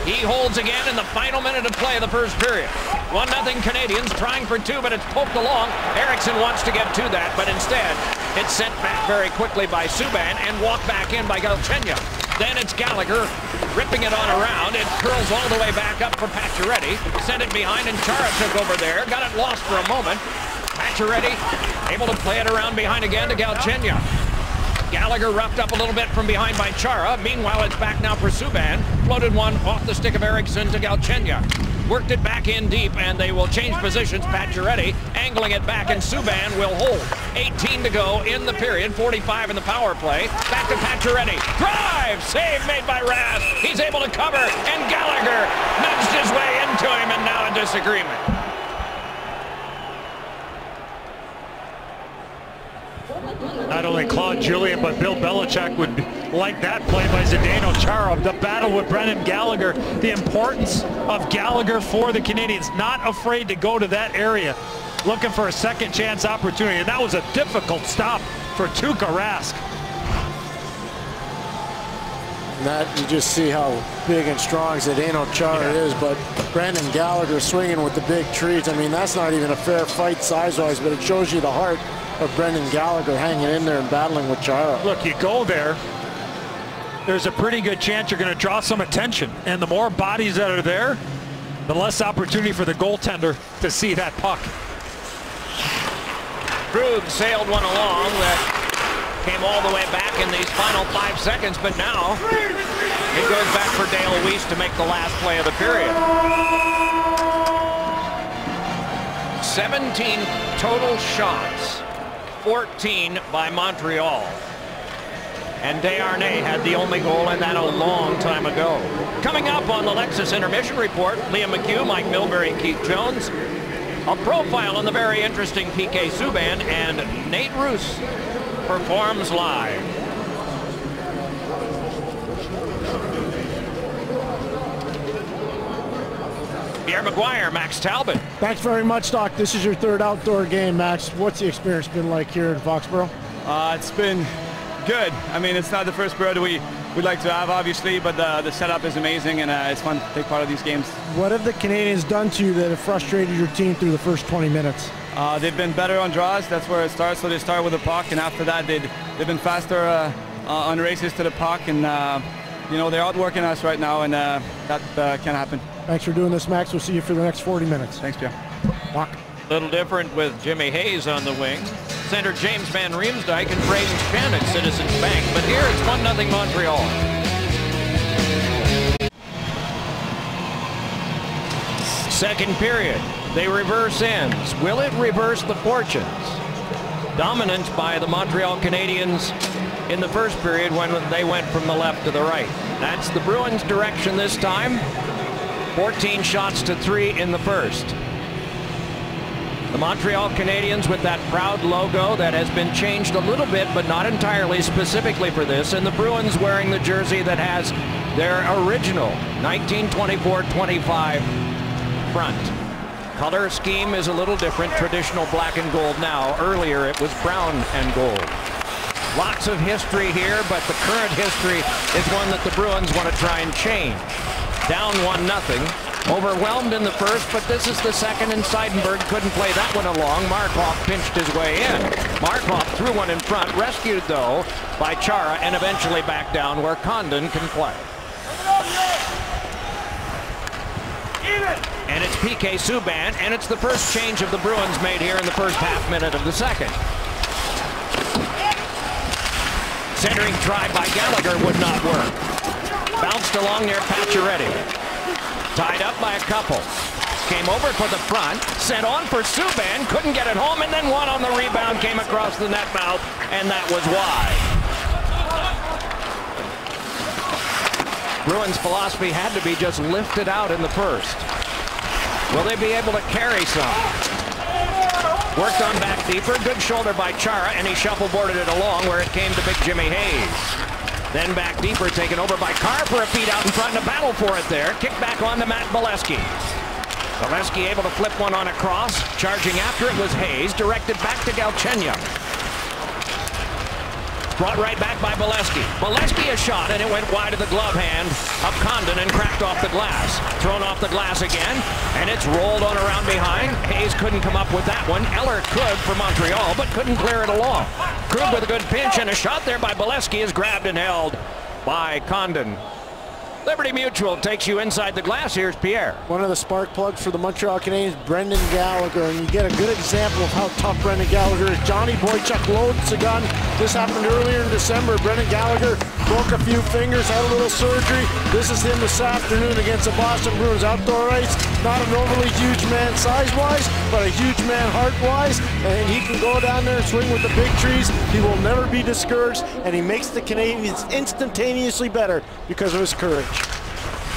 He holds again in the final minute of play of the first period. 1-0 Canadians, trying for two, but it's poked along. Eriksson wants to get to that, but instead, it's sent back very quickly by Subban and walked back in by Galchenyuk. Then it's Gallagher ripping it on around. It curls all the way back up for Pacioretty. Sent it behind, and Chara took over there. Got it lost for a moment. Pacioretty able to play it around behind again to Galchenyuk. Gallagher roughed up a little bit from behind by Chara. Meanwhile, it's back now for Subban. Floated one off the stick of Eriksson to Galchenyuk. Worked it back in deep, and they will change positions. Pacioretty angling it back, and Subban will hold. 18 to go in the period, 45 in the power play. Back to Pacioretty. Drive! Save made by Rask. He's able to cover, and Gallagher nudged his way into him, and now a disagreement. Not only Claude Julien, but Bill Belichick would like that play by Zdeno Chara. The battle with Brendan Gallagher, the importance of Gallagher for the Canadians. Not afraid to go to that area, looking for a second chance opportunity. And that was a difficult stop for Tuukka Rask. And that, you just see how big and strong Zdeno Chara is, but Brendan Gallagher swinging with the big trees. I mean, that's not even a fair fight size-wise, but it shows you the heart of Brendan Gallagher hanging in there and battling with Chara. Look, you go there, there's a pretty good chance you're going to draw some attention. And the more bodies that are there, the less opportunity for the goaltender to see that puck. Krug sailed one along that came all the way back in these final 5 seconds, but now it goes back for Dale Weiss to make the last play of the period. 17 total shots, 14 by Montreal. And Desharnais had the only goal, and that a long time ago. Coming up on the Lexus Intermission Report, Liam McHugh, Mike Milbury, Keith Jones. A profile on the very interesting PK Subban, and Nate Roos performs live. Pierre McGuire, Max Talbot. Thanks very much, Doc. This is your third outdoor game, Max. What's the experience been like here in Foxborough? It's been good. I mean, it's not the first period we'd like to have, obviously, but the setup is amazing, and it's fun to take part of these games. What have the Canadians done to you that have frustrated your team through the first 20 minutes? They've been better on draws. That's where it starts. So they start with the puck, and after that, they've been faster on races to the puck, and you know, they're outworking us right now, and that can happen. Thanks for doing this, Max. We'll see you for the next 40 minutes. Thanks, Jeff. Doc. Little different with Jimmy Hayes on the wing. Center James Van Riemsdyk and Braden Shen at Citizens Bank. But here it's 1-0 Montreal. Second period. They reverse ends. Will it reverse the fortunes? Dominance by the Montreal Canadiens in the first period when they went from the left to the right. That's the Bruins' direction this time. 14 shots to 3 in the first. The Montreal Canadiens with that proud logo that has been changed a little bit, but not entirely specifically for this. And the Bruins wearing the jersey that has their original 1924-25 front. Color scheme is a little different. Traditional black and gold now. Earlier it was brown and gold. Lots of history here, but the current history is one that the Bruins want to try and change. Down 1-0. Overwhelmed in the first, but this is the second, and Seidenberg couldn't play that one along. Markov pinched his way in. Markov threw one in front, rescued though by Chara, and eventually back down where Condon can play. And it's PK Subban, and it's the first change of the Bruins made here in the first half minute of the second. Centering try by Gallagher would not work. Bounced along near Pacioretty. Tied up by a couple. Came over for the front, sent on for Subban, couldn't get it home, and then one on the rebound came across the net mouth, and that was wide. Bruins' philosophy had to be just lifted out in the first. Will they be able to carry some? Worked on back deeper, good shoulder by Chara, and he shuffleboarded it along where it came to big Jimmy Hayes. Then back deeper, taken over by Carr for a feed out in front and a battle for it there. Kick back on to Matt Bolesky. Bolesky able to flip one on a cross. Charging after it was Hayes, directed back to Galchenyuk. Brought right back by Bolesky. Bolesky a shot, and it went wide of the glove hand of Condon and cracked off the glass. Thrown off the glass again, and it's rolled on around behind. Hayes couldn't come up with that one. Eller could for Montreal, but couldn't clear it along. Krug with a good pinch, and a shot there by Bolesky is grabbed and held by Condon. Liberty Mutual takes you inside the glass. Here's Pierre. One of the spark plugs for the Montreal Canadiens, Brendan Gallagher, and you get a good example of how tough Brendan Gallagher is. Johnny Boychuk loads the gun. This happened earlier in December. Brendan Gallagher broke a few fingers, had a little surgery. This is him this afternoon against the Boston Bruins. Outdoor ice, not an overly huge man size-wise, but a huge man heart-wise, and he can go down there and swing with the big trees. He will never be discouraged, and he makes the Canadiens instantaneously better because of his courage.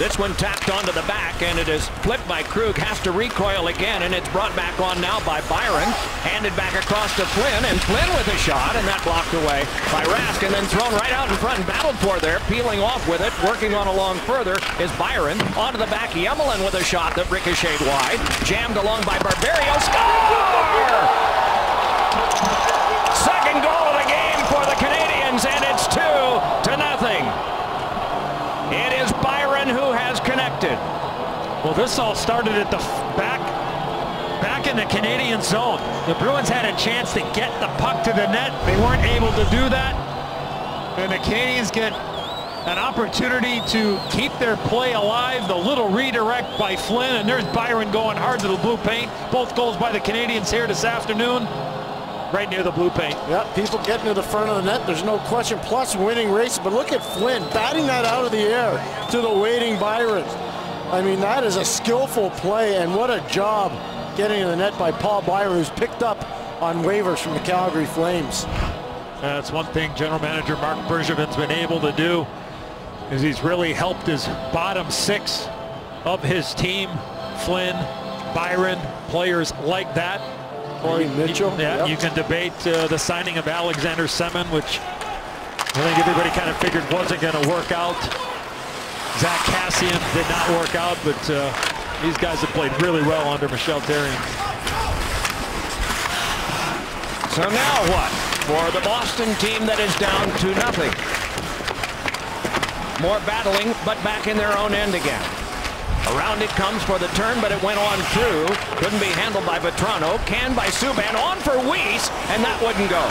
This one tapped onto the back, and it is flipped by Krug, has to recoil again, and it's brought back on now by Byron. Handed back across to Flynn, and Flynn with a shot, and that blocked away by Rask, and then thrown right out in front and battled for there. Peeling off with it, working on along further is Byron. Onto the back, Yemelin with a shot that ricocheted wide. Jammed along by Barberio. Score! Second goal of the game for the Canadiens, and it's 2-0. It is Byron who has connected. Well, this all started at the back in the Canadian zone. The Bruins had a chance to get the puck to the net. They weren't able to do that. And the Canadiens get an opportunity to keep their play alive. The little redirect by Flynn, and there's Byron going hard to the blue paint. Both goals by the Canadiens here this afternoon, right near the blue paint. Yeah, people getting to the front of the net, there's no question, plus winning races. But look at Flynn batting that out of the air to the waiting Byron. I mean, that is a skillful play, and what a job getting to the net by Paul Byron, who's picked up on waivers from the Calgary Flames. That's one thing General Manager Mark Bergevin's been able to do, is he's really helped his bottom six of his team. Flynn, Byron, players like that. Or Mitchell. Yeah, you can debate the signing of Alexander Semin, which I think everybody kind of figured wasn't going to work out. Zach Kassian did not work out, but these guys have played really well under Michel Therrien. So now what for the Boston team that is down 2-0? More battling, but back in their own end again. Around it comes for the turn, but it went on through. Couldn't be handled by Vetrano. Canned by Subban. On for Weiss, and that wouldn't go.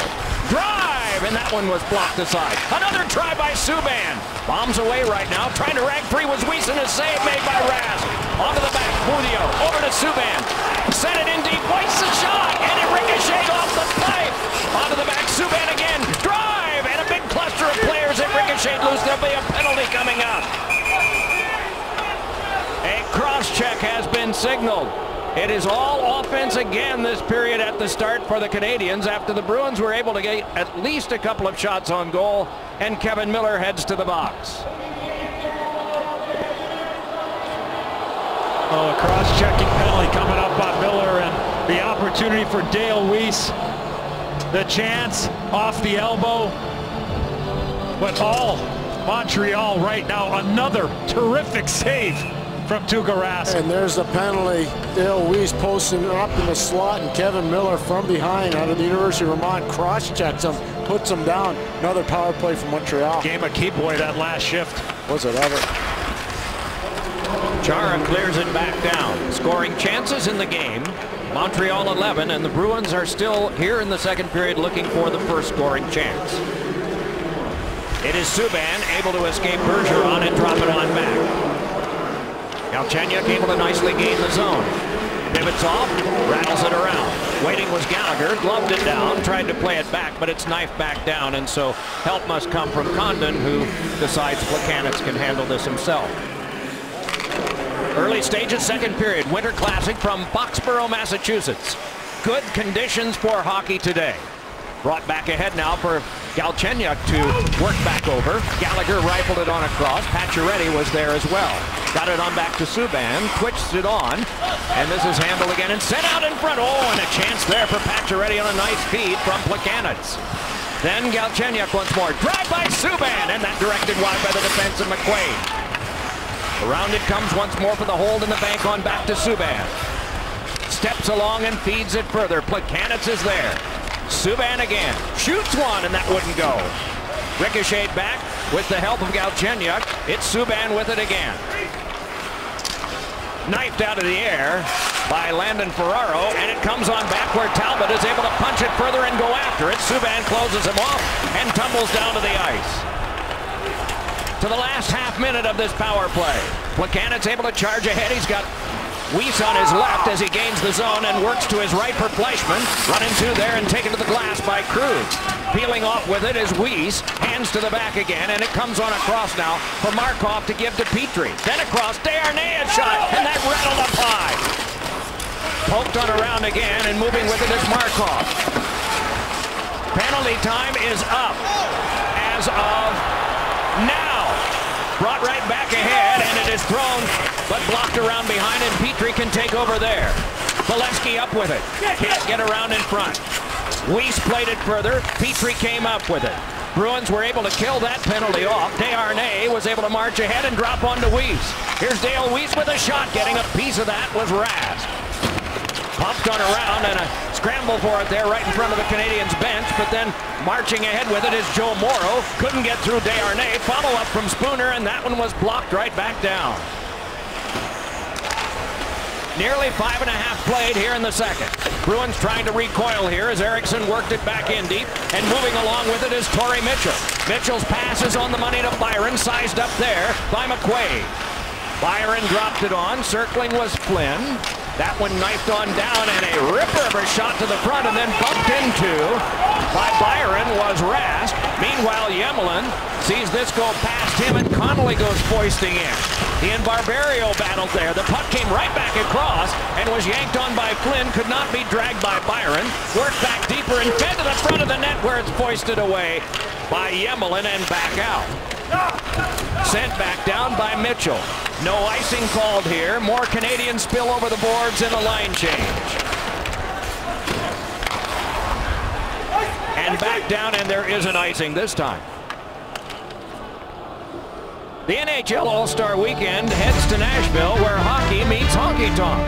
Drive, and that one was blocked aside. Another try by Subban. Bombs away right now. Trying to rag free was Weiss, and a save made by Rask. Onto the back, Mudio. Over to Subban. Sent it in deep. Weiss a shot, and it ricocheted off the pipe. Onto the back, Subban again. Drive, and a big cluster of players that ricocheted loose. There'll be a penalty coming up. A cross-check has been signaled. It is all offense again this period at the start for the Canadiens after the Bruins were able to get at least a couple of shots on goal, and Kevin Miller heads to the box. Oh, a cross-checking penalty coming up on Miller, and the opportunity for Dale Weiss. The chance off the elbow. But all Montreal right now, another terrific save from Tuukka Rask. And there's the penalty. Dale Weiss posting up in the slot, and Kevin Miller from behind out of the University of Vermont cross-checks him, puts him down. Another power play from Montreal. Game of keep boy that last shift. Was it ever? Chara clears it back down. Scoring chances in the game. Montreal 11, and the Bruins are still here in the second period looking for the first scoring chance. It is Subban able to escape Bergeron and drop it on back. Galchenyuk able to nicely gain the zone. Pivots off, rattles it around. Waiting was Gallagher, gloved it down, tried to play it back, but it's knifed back down, and so help must come from Condon, who decides Plekanec can handle this himself. Early stages, second period, Winter Classic from Foxborough, Massachusetts. Good conditions for hockey today. Brought back ahead now for Galchenyuk to work back over. Gallagher rifled it on across. Pacioretty was there as well. Got it on back to Subban, twitched it on, and this is handled again and sent out in front. Oh, and a chance there for Pacioretty on a nice feed from Plekanec. Then Galchenyuk once more. Drive by Subban, and that directed wide by the defense of McQuaid. Around it comes once more for the hold in the bank on back to Subban. Steps along and feeds it further. Plekanec is there. Subban again. Shoots one, and that wouldn't go. Ricocheted back with the help of Galchenyuk. It's Subban with it again. Knifed out of the air by Landon Ferraro, and it comes on back where Talbot is able to punch it further and go after it. Subban closes him off and tumbles down to the ice. To the last half minute of this power play. Plekanec able to charge ahead. He's got Weiss on his left as he gains the zone and works to his right for Fleischmann. Run into there and taken to the glass by Krug. Peeling off with it is Weiss. Hands to the back again, and it comes on across now for Markov to give to Petrie. Then across, Desharnais shot, and that rattled up high. Poked on around again, and moving with it is Markov. Penalty time is up as of now. Brought right back ahead, and it is thrown, but blocked around behind, and Petrie can take over there. Bolesky up with it. Can't get around in front. Weiss played it further. Petrie came up with it. Bruins were able to kill that penalty off. Desharnais was able to march ahead and drop onto Weiss. Here's Dale Weiss with a shot. Getting a piece of that was Rask. Pumped on around, and a scramble for it there right in front of the Canadiens bench, but then marching ahead with it is Joe Morrow. Couldn't get through Desharnais. Follow up from Spooner, and that one was blocked right back down. Nearly 5.5 played here in the second. Bruins trying to recoil here as Eriksson worked it back in deep, and moving along with it is Torrey Mitchell. Mitchell's pass is on the money to Byron, sized up there by McQuaid. Byron dropped it on. Circling was Flynn. That one knifed on down, and a ripper of a shot to the front, and then bumped into by Byron was Rask. Meanwhile, Yemelin sees this go past him, and Connolly goes foisting in. He and Barberio battled there. The puck came right back across and was yanked on by Flynn. Could not be dragged by Byron. Worked back deeper and fed to the front of the net where it's foisted away by Yemelin and back out. Sent back down by Mitchell. No icing called here. More Canadians spill over the boards in a line change. And back down, and there is an icing this time. The NHL All-Star Weekend heads to Nashville, where hockey meets honky-tonk.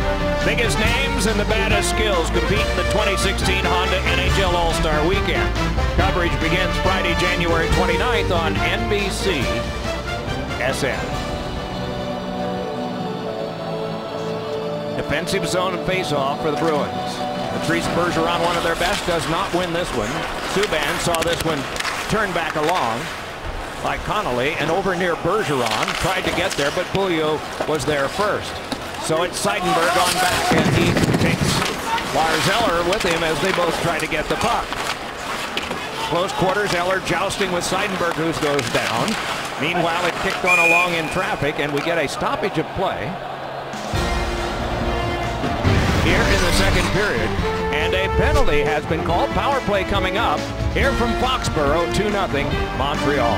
Biggest names and the baddest skills compete in the 2016 Honda NHL All-Star Weekend. Coverage begins Friday, January 29th on NBC SN. Defensive zone and face-off for the Bruins. Patrice Bergeron, one of their best, does not win this one. Subban saw this one turn back along by Connolly and over near Bergeron. Tried to get there, but Beaulieu was there first. So it's Seidenberg on back, and he takes Lars Eller with him as they both try to get the puck. Close quarters, Eller jousting with Seidenberg, who goes down. Meanwhile, it kicked on along in traffic, and we get a stoppage of play here in the second period, and a penalty has been called. Power play coming up here from Foxborough, 2-0 Montreal.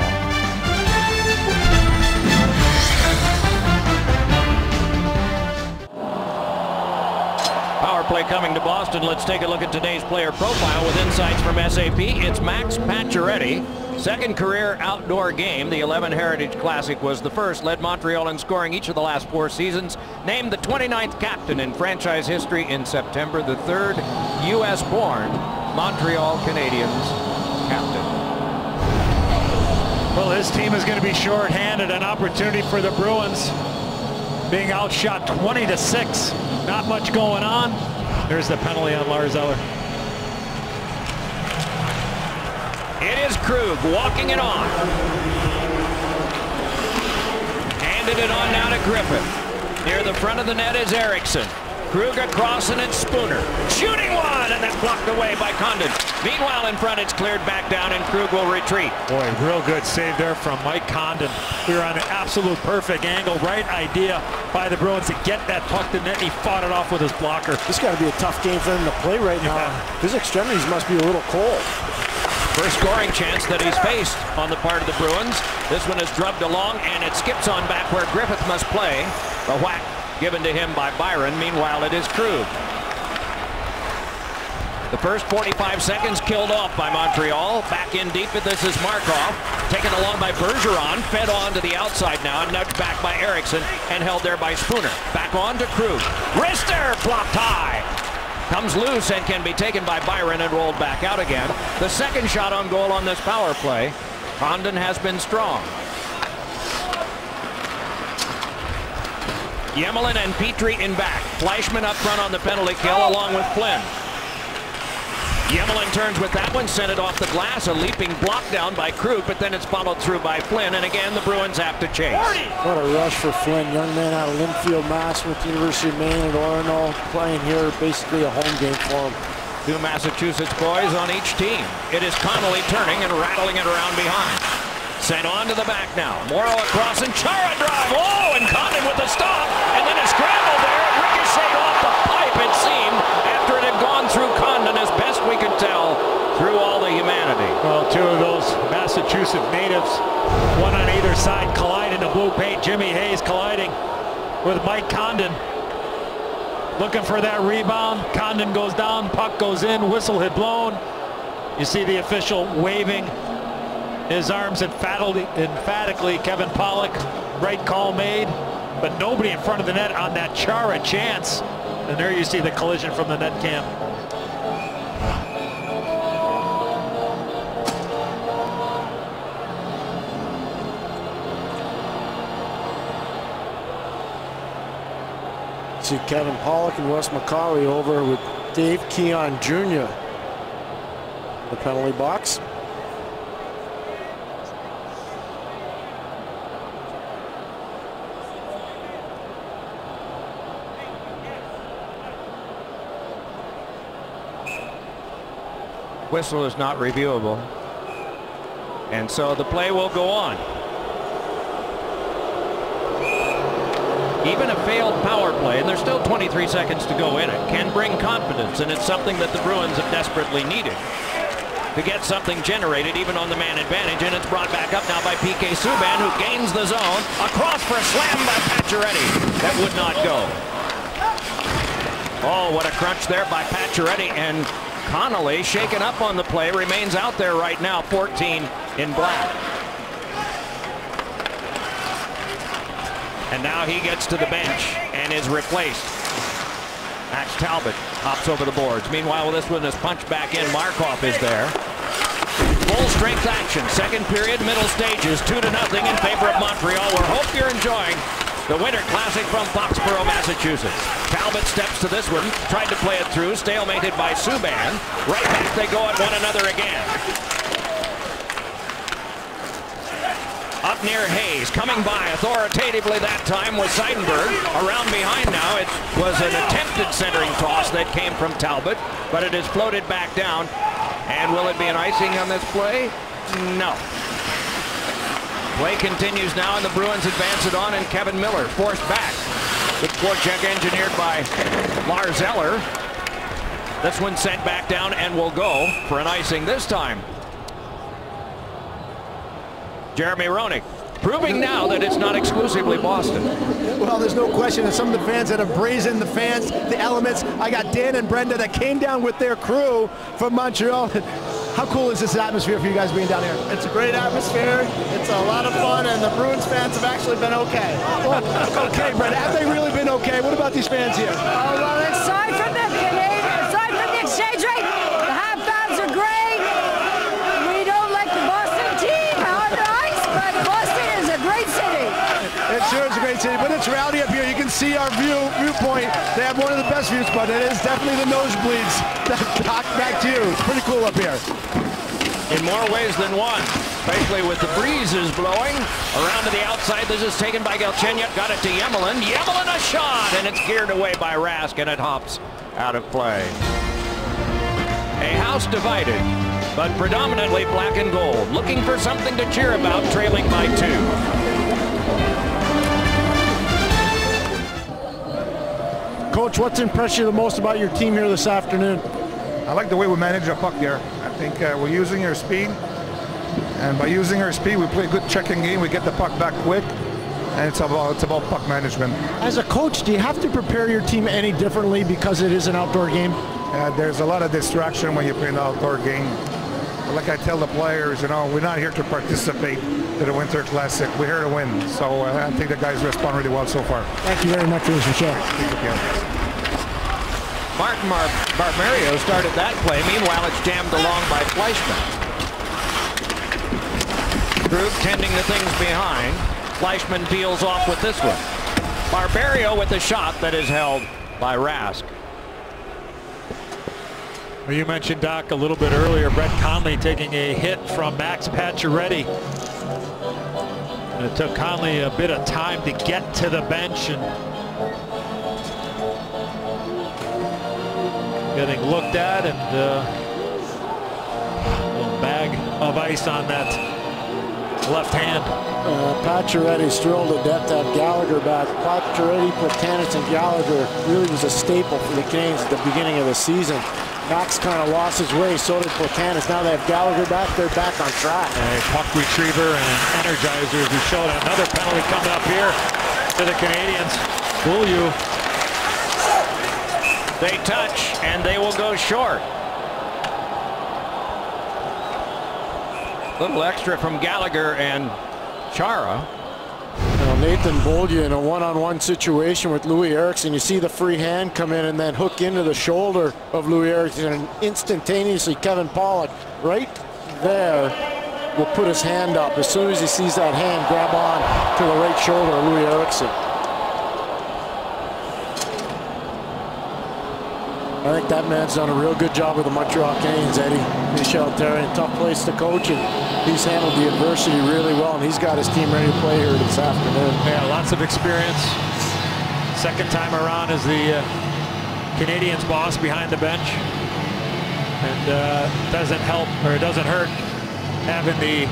Power play play coming to Boston. Let's take a look at today's player profile with insights from SAP. It's Max Pacioretty. Second career outdoor game. The 11 Heritage Classic was the first. Led Montreal in scoring each of the last 4 seasons. Named the 29th captain in franchise history in September. The third U.S.-born Montreal Canadiens captain. Well, his team is going to be short-handed. An opportunity for the Bruins. Being outshot 20-6. Not much going on. There's the penalty on Lars Eller. It is Krug walking it on. Handed it on now to Griffith. Near the front of the net is Eriksson. Krug across and it's Spooner. Shooting one and then blocked away by Condon. Meanwhile in front it's cleared back down and Krug will retreat. Boy, real good save there from Mike Condon. We were on an absolute perfect angle. Right idea by the Bruins to get that puck to net. He fought it off with his blocker. This got to be a tough game for him to play right now. Yeah. His extremities must be a little cold. First scoring chance that he's faced on the part of the Bruins. This one is drubbed along and it skips on back where Griffith must play. The whack given to him by Byron. Meanwhile it is Krug. The first 45 seconds killed off by Montreal. Back in deep, but this is Markov. Taken along by Bergeron. Fed on to the outside now. And nudged back by Eriksson. And held there by Spooner. Back on to Krug. Wrister blocked high. Comes loose and can be taken by Byron and rolled back out again. The second shot on goal on this power play. Condon has been strong. Yemelin and Petrie in back. Fleischmann up front on the penalty kill along with Flynn. Yemelin turns with that one, sent it off the glass. A leaping block down by Krug, but then it's followed through by Flynn. And again, the Bruins have to chase. What a rush for Flynn. Young man out of Linfield, Mass with the University of Maine at Orono. Playing here, basically a home game for him. 2 Massachusetts boys on each team. It is Connolly turning and rattling it around behind. Sent on to the back now. Morrow across and Chara drive. Oh, and Condon with the stop. And then a scramble there. It ricocheted off the pipe, it seemed, after it had gone through Condon, as best we could tell, through all the humanity. Well, 2 of those Massachusetts natives, one on either side, collide in the blue paint. Jimmy Hayes colliding with Mike Condon. Looking for that rebound. Condon goes down, puck goes in, whistle had blown. You see the official waving his arms emphatically. Kevin Pollock, right call made, but nobody in front of the net on that Chara chance. And there you see the collision from the net cam. See Kevin Pollock and Wes McCauley over with Dave Keon Jr. The penalty box. Whistle is not reviewable. And so the play will go on. Even a failed power play, and there's still 23 seconds to go in it, can bring confidence, and it's something that the Bruins have desperately needed to get something generated even on the man advantage. And it's brought back up now by PK Subban, who gains the zone. Across for a slam by Pacioretty. That would not go. Oh, what a crunch there by Pacioretty, and Connolly, shaken up on the play, remains out there right now, 14 in black. And now he gets to the bench and is replaced. Max Talbot hops over the boards. Meanwhile, this one is punched back in. Markov is there. Full strength action. Second period, middle stages, 2-0 in favor of Montreal. We hope you're enjoying the Winter Classic from Foxborough, Massachusetts. Talbot steps to this one, tried to play it through, stalemated by Subban. Right back they go at one another again. Up near Hayes, coming by authoritatively that time was Seidenberg. Around behind now, it was an attempted centering toss that came from Talbot, but it is floated back down. And will it be an icing on this play? No. Play continues now, and the Bruins advance it on, and Kevin Miller forced back. Good forecheck engineered by Lars Eller. This one sent back down and will go for an icing this time. Jeremy Roenick proving now that it's not exclusively Boston. Well, there's no question that some of the fans that have brazen the fans, the elements. I got Dan and Brenda that came down with their crew from Montreal. How cool is this atmosphere for you guys being down here? It's a great atmosphere. It's a lot of fun, and the Bruins fans have actually been okay. Oh, okay, Brenda. Have they really been okay? What about these fans here? Oh, well, aside from the exchange rate, the half fans are great. We don't like the Boston team on the ice, but Boston is a great city. It sure is a great city, but it's rowdy up here. You can see our viewpoint. They have one of the best views, but it is definitely the nosebleeds. Back to you. It's pretty cool up here. In more ways than one, especially with the breezes blowing. Around to the outside, this is taken by Galchenyuk, got it to Yemelin. Yemelin a shot, and it's geared away by Rask, and it hops out of play. A house divided, but predominantly black and gold. Looking for something to cheer about, trailing by 2. Coach, what's impressed you the most about your team here this afternoon? I like the way we manage the puck there. I think we're using our speed, and by using our speed, we play a good checking game. We get the puck back quick, and it's about puck management. As a coach, do you have to prepare your team any differently because it is an outdoor game? There's a lot of distraction when you play an outdoor game. But like I tell the players, you know, we're not here to participate to the Winter Classic. We're here to win. So I think the guys respond really well so far. Thank you very much for this, Michelle. Martin Barberio started that play. Meanwhile, it's jammed along by Fleischmann. Krug tending to things behind. Fleischmann peels off with this one. Barberio with a shot that is held by Rask. Well, you mentioned, Doc, a little bit earlier, Brett Conley taking a hit from Max Pacioretty. And it took Conley a bit of time to get to the bench and getting looked at, and a little bag of ice on that left hand. Pacioretty's thrilled to death to have Gallagher back. Pacioretty, Platanis, and Gallagher really was a staple for the Canadiens at the beginning of the season. Max kind of lost his way, so did Platanis. Now they have Gallagher back, they're back on track. A puck retriever and an energizer, as we showed. Another penalty coming up here to the Canadiens. Will you? They touch, and they will go short. Little extra from Gallagher and Chara. Nathan Beaulieu in a one-on-one situation with Louis Eriksson. You see the free hand come in and then hook into the shoulder of Louis Eriksson, and instantaneously Kevin Pollock right there will put his hand up. As soon as he sees that hand grab on to the right shoulder of Louis Eriksson. I think that man's done a real good job with the Montreal Canadiens, Eddie. Michel Therrien, tough place to coach, and he's handled the adversity really well, and he's got his team ready to play here this afternoon. Yeah, lots of experience. Second time around as the Canadiens boss behind the bench. And doesn't help, or it doesn't hurt, having the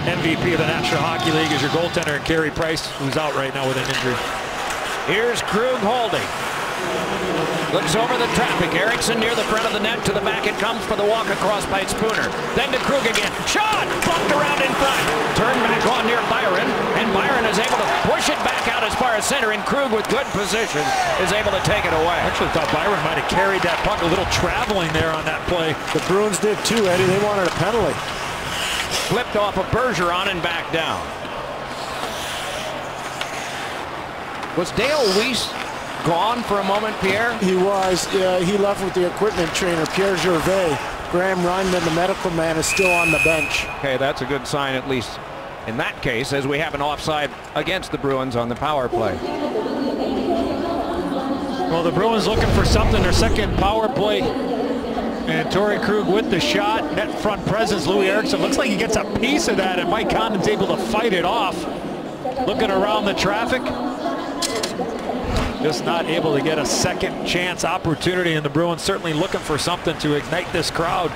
MVP of the National Hockey League as your goaltender, Carey Price, who's out right now with an injury. Here's Krug holding. Looks over the traffic. Eriksson near the front of the net. To the back it comes for the walk across by Spooner. Then to Krug again. Shot! Bumped around in front. Turned back on near Byron. And Byron is able to push it back out as far as center. And Krug with good position is able to take it away. I actually thought Byron might have carried that puck, a little traveling there on that play. The Bruins did too, Eddie. They wanted a penalty. Flipped off of Bergeron and back down. Was Dale Weiss gone for a moment, Pierre? He was. He left with the equipment trainer, Pierre Gervais. Graham Rundman, the medical man, is still on the bench. Okay, that's a good sign, at least in that case, as we have an offside against the Bruins on the power play. Well, the Bruins looking for something. Their second power play. And Torrey Krug with the shot. Net front presence, Louis Eriksson. Looks like he gets a piece of that, and Mike Condon's able to fight it off. Looking around the traffic. Just not able to get a second chance opportunity, and the Bruins certainly looking for something to ignite this crowd.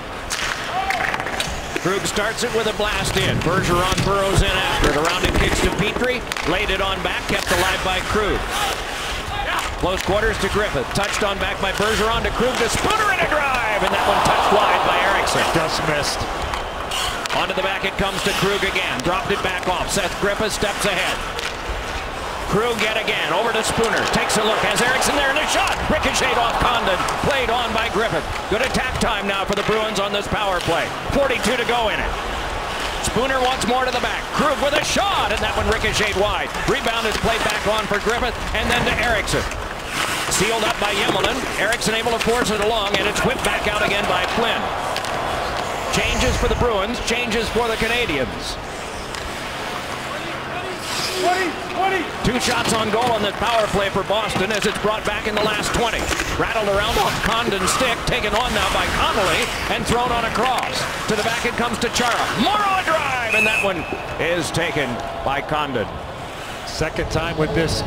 Krug starts it with a blast in. Bergeron burrows in after it. Around it kicks to Petrie. Laid it on back, kept alive by Krug. Close quarters to Griffith. Touched on back by Bergeron to Krug to Spooner, and a drive. And that one touched wide by Eriksson. Just missed. Onto the back it comes to Krug again. Dropped it back off. Seth Griffith steps ahead. Krug yet again. Over to Spooner. Takes a look. Has Eriksson there in a shot. Ricocheted off Condon. Played on by Griffith. Good attack time now for the Bruins on this power play. 42 to go in it. Spooner wants more to the back. Krug with a shot, and that one ricocheted wide. Rebound is played back on for Griffith, and then to Eriksson. Sealed up by Yemmelin. Eriksson able to force it along, and it's whipped back out again by Flynn. Changes for the Bruins, changes for the Canadiens. 2 shots on goal on this power play for Boston as it's brought back in the last 20. Rattled around off Condon's stick, taken on now by Connolly, and thrown on across. To the back it comes to Chara. Morrow a drive, and that one is taken by Condon. Second time with this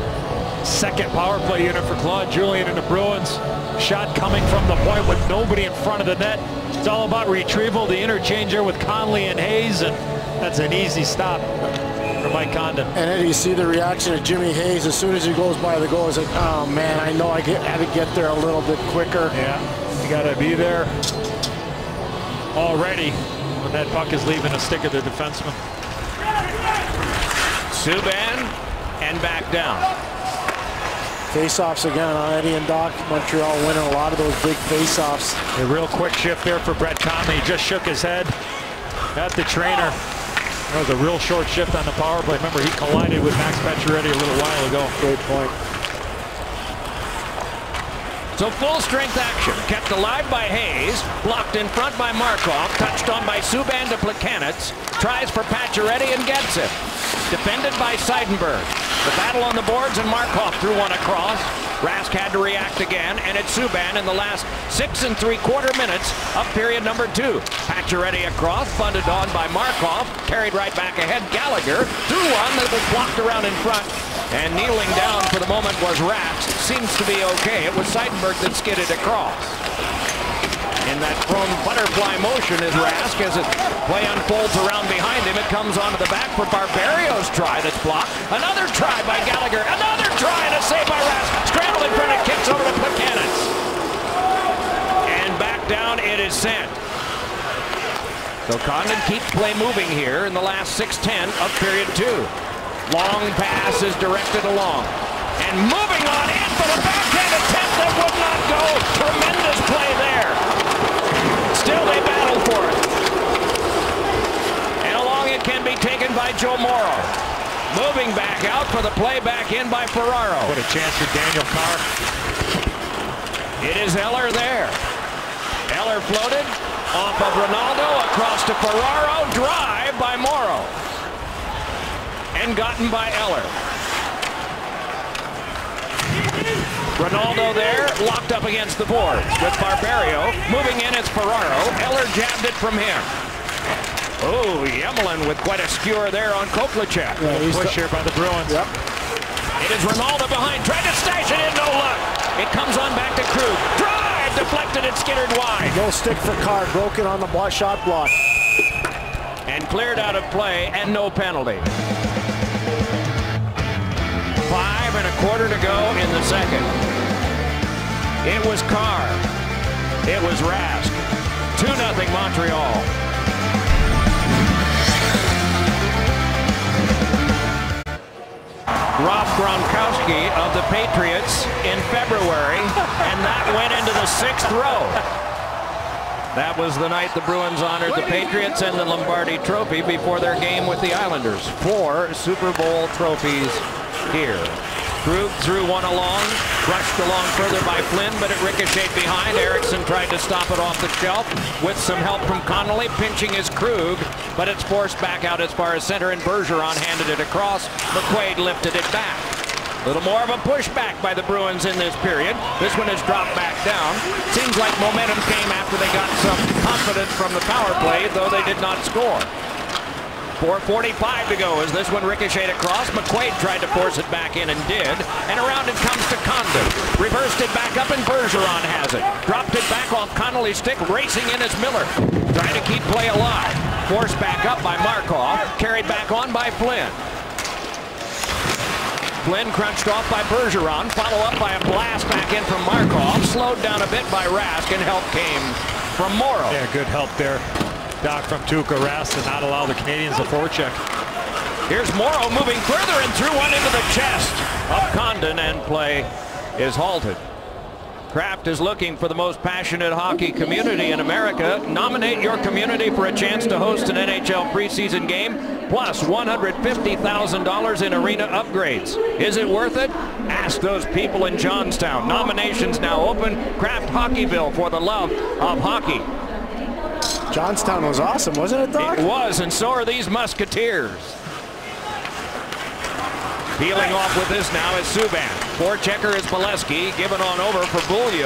second power play unit for Claude Julien and the Bruins. Shot coming from the point with nobody in front of the net. It's all about retrieval, the interchanger with Conley and Hayes, and that's an easy stop for Mike Condon. And then you see the reaction of Jimmy Hayes as soon as he goes by the goal. He's like, oh man, I know I had to get there a little bit quicker. Yeah, you got to be there already when that puck is leaving the stick of the defenseman. Subban and back down. Face-offs again on Eddie and Doc. Montreal winning a lot of those big face-offs. A real quick shift there for Brett Conley. He just shook his head at the trainer. That was a real short shift on the power play. Remember, he collided with Max Pacioretty a little while ago. Great point. So full strength action, kept alive by Hayes, blocked in front by Markov, touched on by Subban to Plekanec, tries for Pacioretty and gets it. Defended by Seidenberg. The battle on the boards and Markov threw one across. Rask had to react again, and it's Subban in the last 6 3/4 minutes of period number 2. Pacioretty across, funded on by Markov, carried right back ahead. Gallagher threw one that was blocked around in front, and kneeling down for the moment was Rask. Seems to be okay. It was Seidenberg that skidded across. In that prone butterfly motion is Rask as it play unfolds around behind him. It comes onto the back for Barberio's try that's blocked. Another try by Gallagher. Another try and a save by Rask. Scramble in front and kicks over to Plekanec. And back down it is sent. So Condon keeps play moving here in the last 6:10 of period 2. Long pass is directed along. And moving on in for the backhand attempt that would not go. Tremendous play there. Still they battle for it. And along it can be taken by Joe Morrow. Moving back out for the play back in by Ferraro. What a chance for Daniel Carr. It is Eller there. Eller floated off of Ronaldo across to Ferraro. Drive by Morrow. And gotten by Eller. Ronaldo there, locked up against the boards with Barberio. Moving in, it's Ferraro. Eller jabbed it from him. Oh, Yemmelin with quite a skewer there on Koklachek. Yeah, push here by the Bruins. Yep. It is Ronaldo behind, tried to stash it in, no luck. It comes on back to Krug. Drive, deflected and skittered wide. No stick for Carr, broken on the shot block. And cleared out of play and no penalty. 5 1/4 to go in the second. It was Carr. It was Rask. 2-0 Montreal. Rob Gronkowski of the Patriots in February, and that went into the 6th row. That was the night the Bruins honored the Patriots and the Lombardi Trophy before their game with the Islanders. 4 Super Bowl trophies here. Krug threw one along, brushed along further by Flynn, but it ricocheted behind. Eriksson tried to stop it off the shelf with some help from Connolly, pinching his Krug, but it's forced back out as far as center, and Bergeron handed it across. McQuaid lifted it back. A little more of a pushback by the Bruins in this period. This one is dropped back down. Seems like momentum came after they got some confidence from the power play, though they did not score. 4:45 to go as this one ricocheted across. McQuaid tried to force it back in and did. And around it comes to Condon. Reversed it back up and Bergeron has it. Dropped it back off Connolly's stick. Racing in is Miller. Trying to keep play alive. Forced back up by Markov. Carried back on by Flynn. Flynn crunched off by Bergeron. Follow up by a blast back in from Markov. Slowed down a bit by Rask, and help came from Morrow. Yeah, good help there. back from Tuukka Rask to not allow the Canadians to forecheck. Here's Morrow moving further and threw one into the chest of Condon, and play is halted. Kraft is looking for the most passionate hockey community in America. Nominate your community for a chance to host an NHL preseason game, plus $150,000 in arena upgrades. Is it worth it? Ask those people in Johnstown. Nominations now open. Kraft Hockeyville for the love of hockey. Johnstown was awesome, wasn't it, Doc? It was, and so are these Musketeers. Peeling off with this now is Subban. Forechecker is Bolesky, given on over for Beaulieu.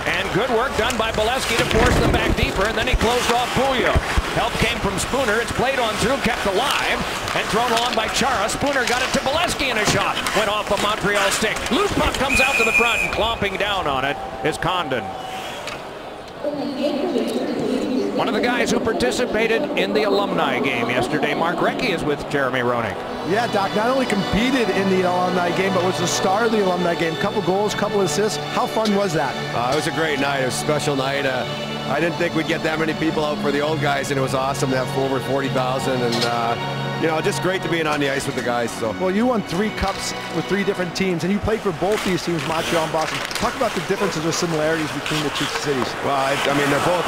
And good work done by Bolesky to force them back deeper, and then he closed off Beaulieu. Help came from Spooner. It's played on through, kept alive, and thrown along by Chara. Spooner got it to Bolesky, and a shot went off the Montreal stick. Loose puck comes out to the front, and clomping down on it is Condon. One of the guys who participated in the alumni game yesterday, Mark Recchi, is with Jeremy Roenick. Yeah, Doc, not only competed in the alumni game, but was the star of the alumni game. Couple goals, couple assists. How fun was that? It was a great night. It was a special night. I didn't think we'd get that many people out for the old guys, and it was awesome to have over 40,000. And, you know, just great to be on the ice with the guys. So. Well, you won 3 cups with 3 different teams, and you played for both these teams, Montreal and Boston. Talk about the differences or similarities between the two cities. Well, I mean, they're both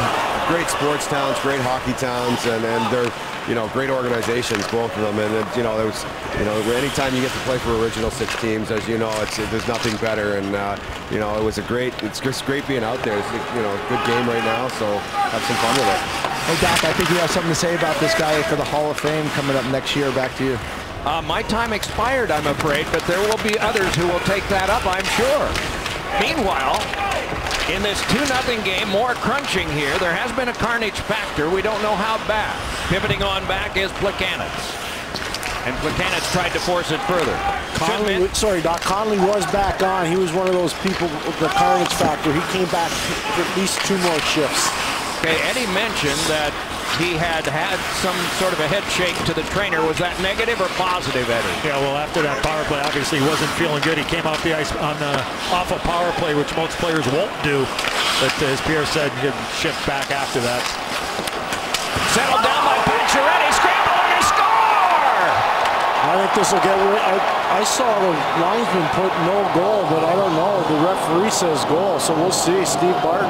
great sports towns, great hockey towns, and they're, you know, great organizations, both of them. And you know, there was, you know, anytime you get to play for original 6 teams, as you know, there's nothing better. And you know, it's just great being out there. It's, you know, a good game right now, so have some fun with it. Hey Doc, I think you have something to say about this guy for the Hall of Fame coming up next year. Back to you. My time expired, I'm afraid, but there will be others who will take that up, I'm sure. Meanwhile, in this 2-0 game, more crunching here. There has been a carnage factor. We don't know how bad. Pivoting on back is Plekanec. And Plekanec tried to force it further. Conley, sorry, Doc. Conley was back on. He was one of those people with the carnage factor. He came back for at least 2 more shifts. Okay, Eddie mentioned that he had some sort of a head shake to the trainer. Was that negative or positive, Eddie? Yeah, well, after that power play, obviously he wasn't feeling good. He came off the ice on off a power play, which most players won't do. But as Pierre said, he'd shift back after that. Settled down by Pacioretty, scramble and score! I think this will get. I saw the linesman put no goal, but I don't know. The referee says goal, so we'll see. Steve Barton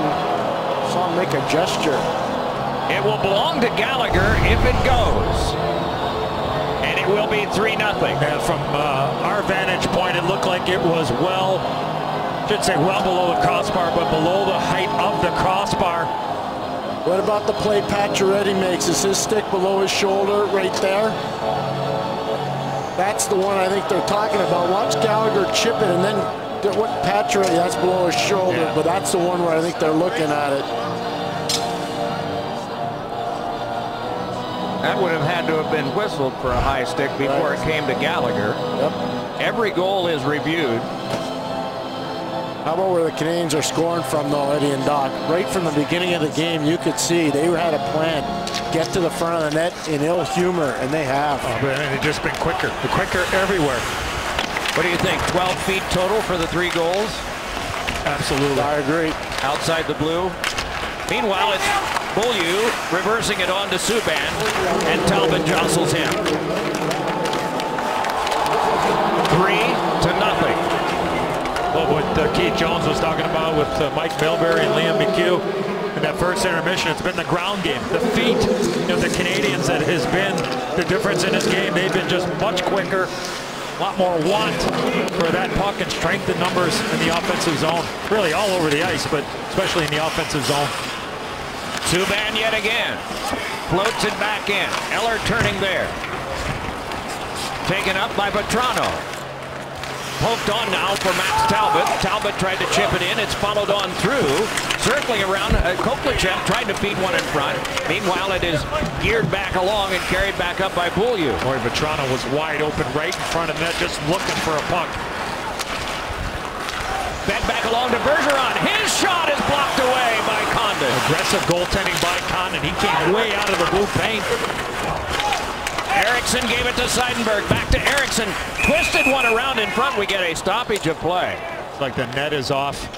saw him make a gesture. It will belong to Gallagher if it goes. And it will be 3-0. And from our vantage point, it looked like it was should say well below the crossbar, but below the height of the crossbar. What about the play Pacioretty makes? Is his stick below his shoulder right there? That's the one I think they're talking about. Watch Gallagher chip it, and then what Pacioretty, that's below his shoulder, yeah. But that's the one where I think they're looking at it. That would have had to have been whistled for a high stick before it came to Gallagher. Yep. Every goal is reviewed. How about where the Canadians are scoring from, though, Eddie and Doc? Right from the beginning of the game, you could see they had a plan. Get to the front of the net in ill humor, and they have. Oh, but they've just been quicker. They're quicker everywhere. What do you think? 12 feet total for the 3 goals? Absolutely. I agree. Outside the blue. Meanwhile, it's Beaulieu reversing it on to Subban, and Talbot jostles him. 3-0. Well, what Keith Jones was talking about with Mike Milbury and Liam McHugh in that first intermission, it's been the ground game. The feet of the Canadians that has been the difference in this game. They've been just much quicker, a lot more want for that puck and strength in numbers in the offensive zone. Really all over the ice, but especially in the offensive zone. Subban yet again. Floats it back in. Eller turning there. Taken up by Petrano. Poked on now for Max Talbot. Talbot tried to chip it in. It's followed on through. Circling around, Koklachek tried to feed one in front. Meanwhile, it is geared back along and carried back up by Beaulieu. Boy, Petrano was wide open right in front of net, just looking for a puck. Fed back along to Bergeron. His shot is blocked away by Condon. Aggressive goaltending by Condon. He came way out of the blue paint. Eriksson gave it to Seidenberg. Back to Eriksson. Twisted one around in front. We get a stoppage of play. It's like the net is off.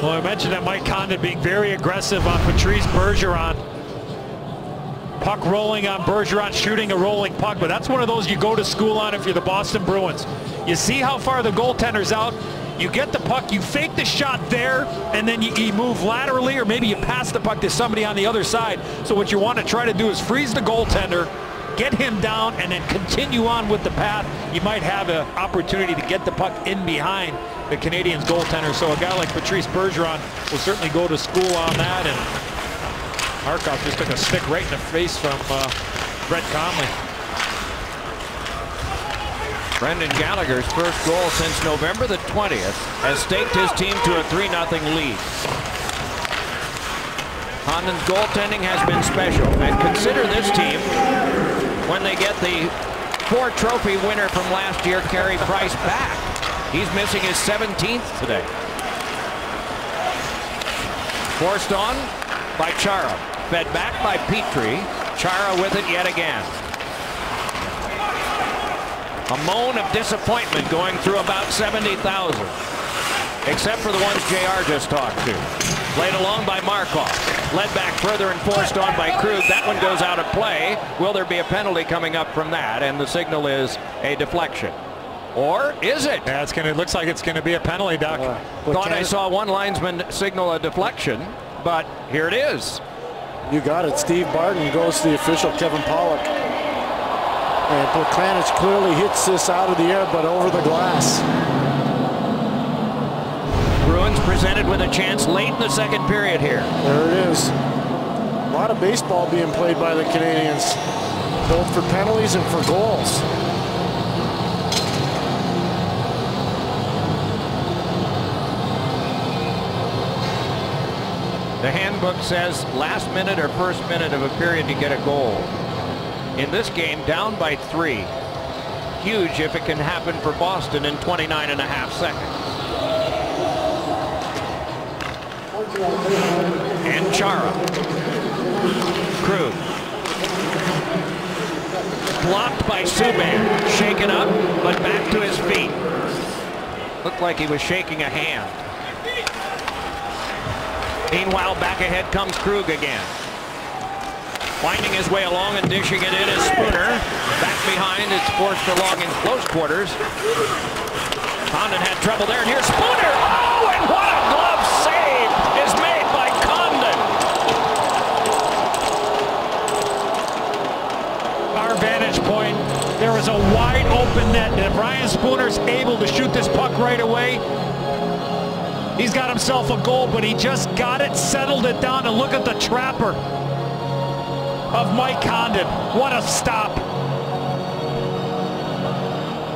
Well, I mentioned that Mike Condon being very aggressive on Patrice Bergeron. Puck rolling on Bergeron, shooting a rolling puck, but that's one of those you go to school on if you're the Boston Bruins. You see how far the goaltender's out, you get the puck, you fake the shot there, and then you move laterally, or maybe you pass the puck to somebody on the other side. So what you want to try to do is freeze the goaltender, get him down, and then continue on with the path. You might have an opportunity to get the puck in behind the Canadiens goaltender. So a guy like Patrice Bergeron will certainly go to school on that. And Markov just took a stick right in the face from Brett Conley. Brendan Gallagher's first goal since November the 20th has staked his team to a 3-0 lead. Condon's goaltending has been special, and consider this team when they get the Ford Trophy winner from last year, Carey Price, back. He's missing his 17th today. Forced on by Chara. Fed back by Petrie. Chara with it yet again. A moan of disappointment going through about 70,000. Except for the ones JR just talked to. Played along by Markov. Led back further and forced on by Krug. That one goes out of play. Will there be a penalty coming up from that? And the signal is a deflection. Or is it? Yeah, it looks like it's going to be a penalty, Doc. Thought I saw one linesman signal a deflection, but here it is. You got it. Steve Barton goes to the official, Kevin Pollock. And Plekanec clearly hits this out of the air, but over the glass. Bruins presented with a chance late in the second period here. There it is. A lot of baseball being played by the Canadiens, both for penalties and for goals. The handbook says last minute or first minute of a period to get a goal. In this game, down by 3. Huge if it can happen for Boston in 29.5 seconds. And Chara. Krug. Blocked by Subban. Shaken up, but back to his feet. Looked like he was shaking a hand. Meanwhile, back ahead comes Krug again. Winding his way along and dishing it in is Spooner. Back behind, it's forced along in close quarters. Condon had trouble there, and here's Spooner. Oh, and what a glove save is made by Condon. Our vantage point, there was a wide open net, and if Ryan Spooner's able to shoot this puck right away, he's got himself a goal, but he just got it, settled it down, and look at the trapper of Mike Condon. What a stop.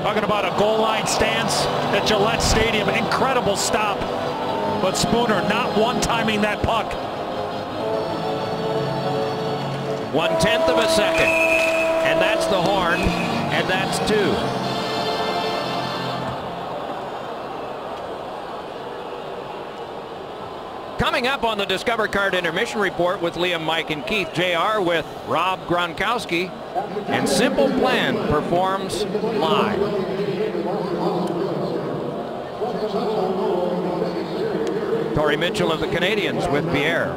Talking about a goal line stance at Gillette Stadium. Incredible stop. But Spooner not one-timing that puck. 1/10 of a second. And that's the horn, and that's 2. Coming up on the Discover Card Intermission Report with Liam, Mike, and Keith, JR with Rob Gronkowski, and Simple Plan performs live. Torrey Mitchell of the Canadiens with Pierre.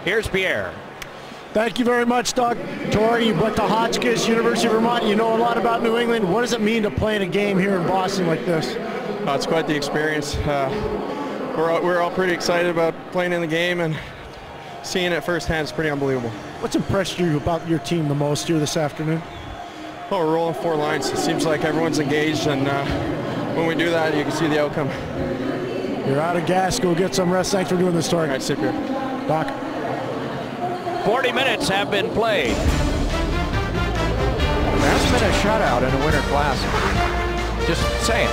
Here's Pierre. Thank you very much, Doug. Torrey, you went to Hotchkiss, University of Vermont. You know a lot about New England. What does it mean to play in a game here in Boston like this? It's quite the experience. We're all pretty excited about playing in the game, and seeing it firsthand is pretty unbelievable. What's impressed you about your team the most here this afternoon? Well, we're rolling 4 lines. It seems like everyone's engaged, and when we do that, you can see the outcome. You're out of gas. Go get some rest. Thanks for doing this, Torrey. All right, sit here. Doc. 40 minutes have been played. That's been a shutout in a Winter Classic. Just saying.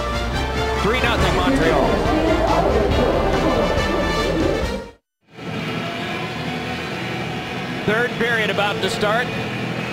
3-0 Montreal. Third period about to start.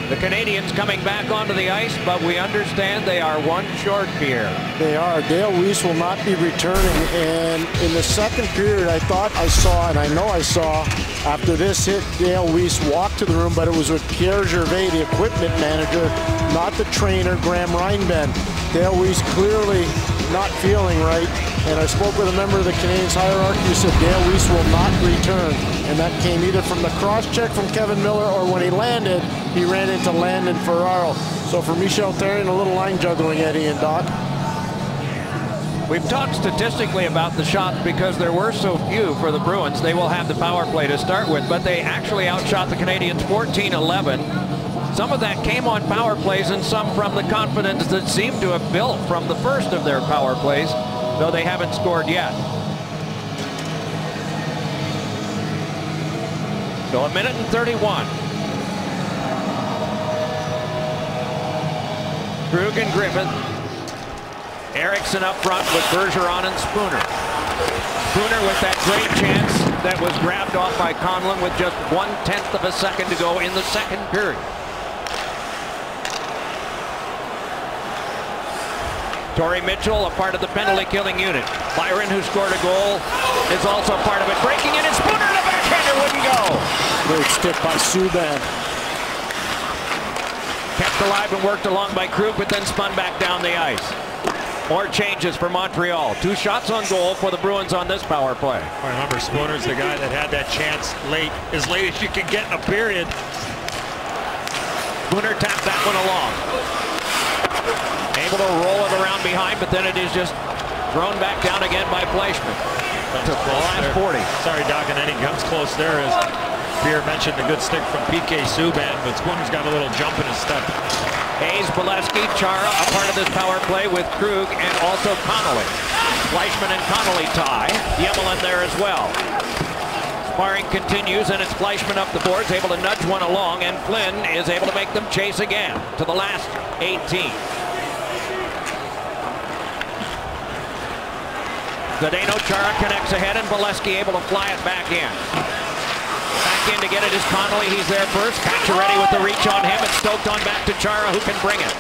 The Canadians coming back onto the ice, but we understand they are one short, Pierre. They are. Dale Weiss will not be returning, and in the second period, I thought I saw, and I know I saw, after this hit, Dale Weiss walked to the room, but it was with Pierre Gervais, the equipment manager, not the trainer, Graham Reinben. Dale Weiss clearly not feeling right, and I spoke with a member of the Canadiens hierarchy who said Dale Weiss will not return, and that came either from the cross-check from Kevin Miller, or when he landed, he ran into Landon Ferraro. So for Michel Therrien, a little line juggling, Eddie and Doc. We've talked statistically about the shots because there were so few for the Bruins. They will have the power play to start with, but they actually outshot the Canadiens 14-11. Some of that came on power plays and some from the confidence that seemed to have built from the first of their power plays, though they haven't scored yet. So 1 minute and 31. Krug and Griffith. Erickson up front with Bergeron and Spooner. Spooner with that great chance that was grabbed off by Conlon with just 1/10 of a second to go in the second period. Torrey Mitchell, a part of the penalty-killing unit. Byron, who scored a goal, is also part of it. Breaking in, and Spooner, the backhander wouldn't go. Great stick by Subban. Kept alive and worked along by Krug, but then spun back down the ice. More changes for Montreal. 2 shots on goal for the Bruins on this power play. Remember, Spooner's the guy that had that chance late, as late as you can get in a period. Spooner tapped that one along. Able to roll it around behind, but then it is just thrown back down again by Fleischmann. To the last 40. Sorry, Doc, and then he comes close there, as Pierre mentioned, a good stick from PK Subban, but Spooner's got a little jump in his step. Hayes, Bolesky, Chara, a part of this power play with Krug and also Connolly. Fleischmann and Connolly tie. Yemelin there as well. Sparring continues, and it's Fleischmann up the boards, able to nudge one along, and Flynn is able to make them chase again to the last 18. Zdeno Chara connects ahead, and Bolesky able to fly it back in. Back in to get it is Connolly. He's there first. Pacioretty with the reach on him. It's stoked on back to Chara, who can bring it.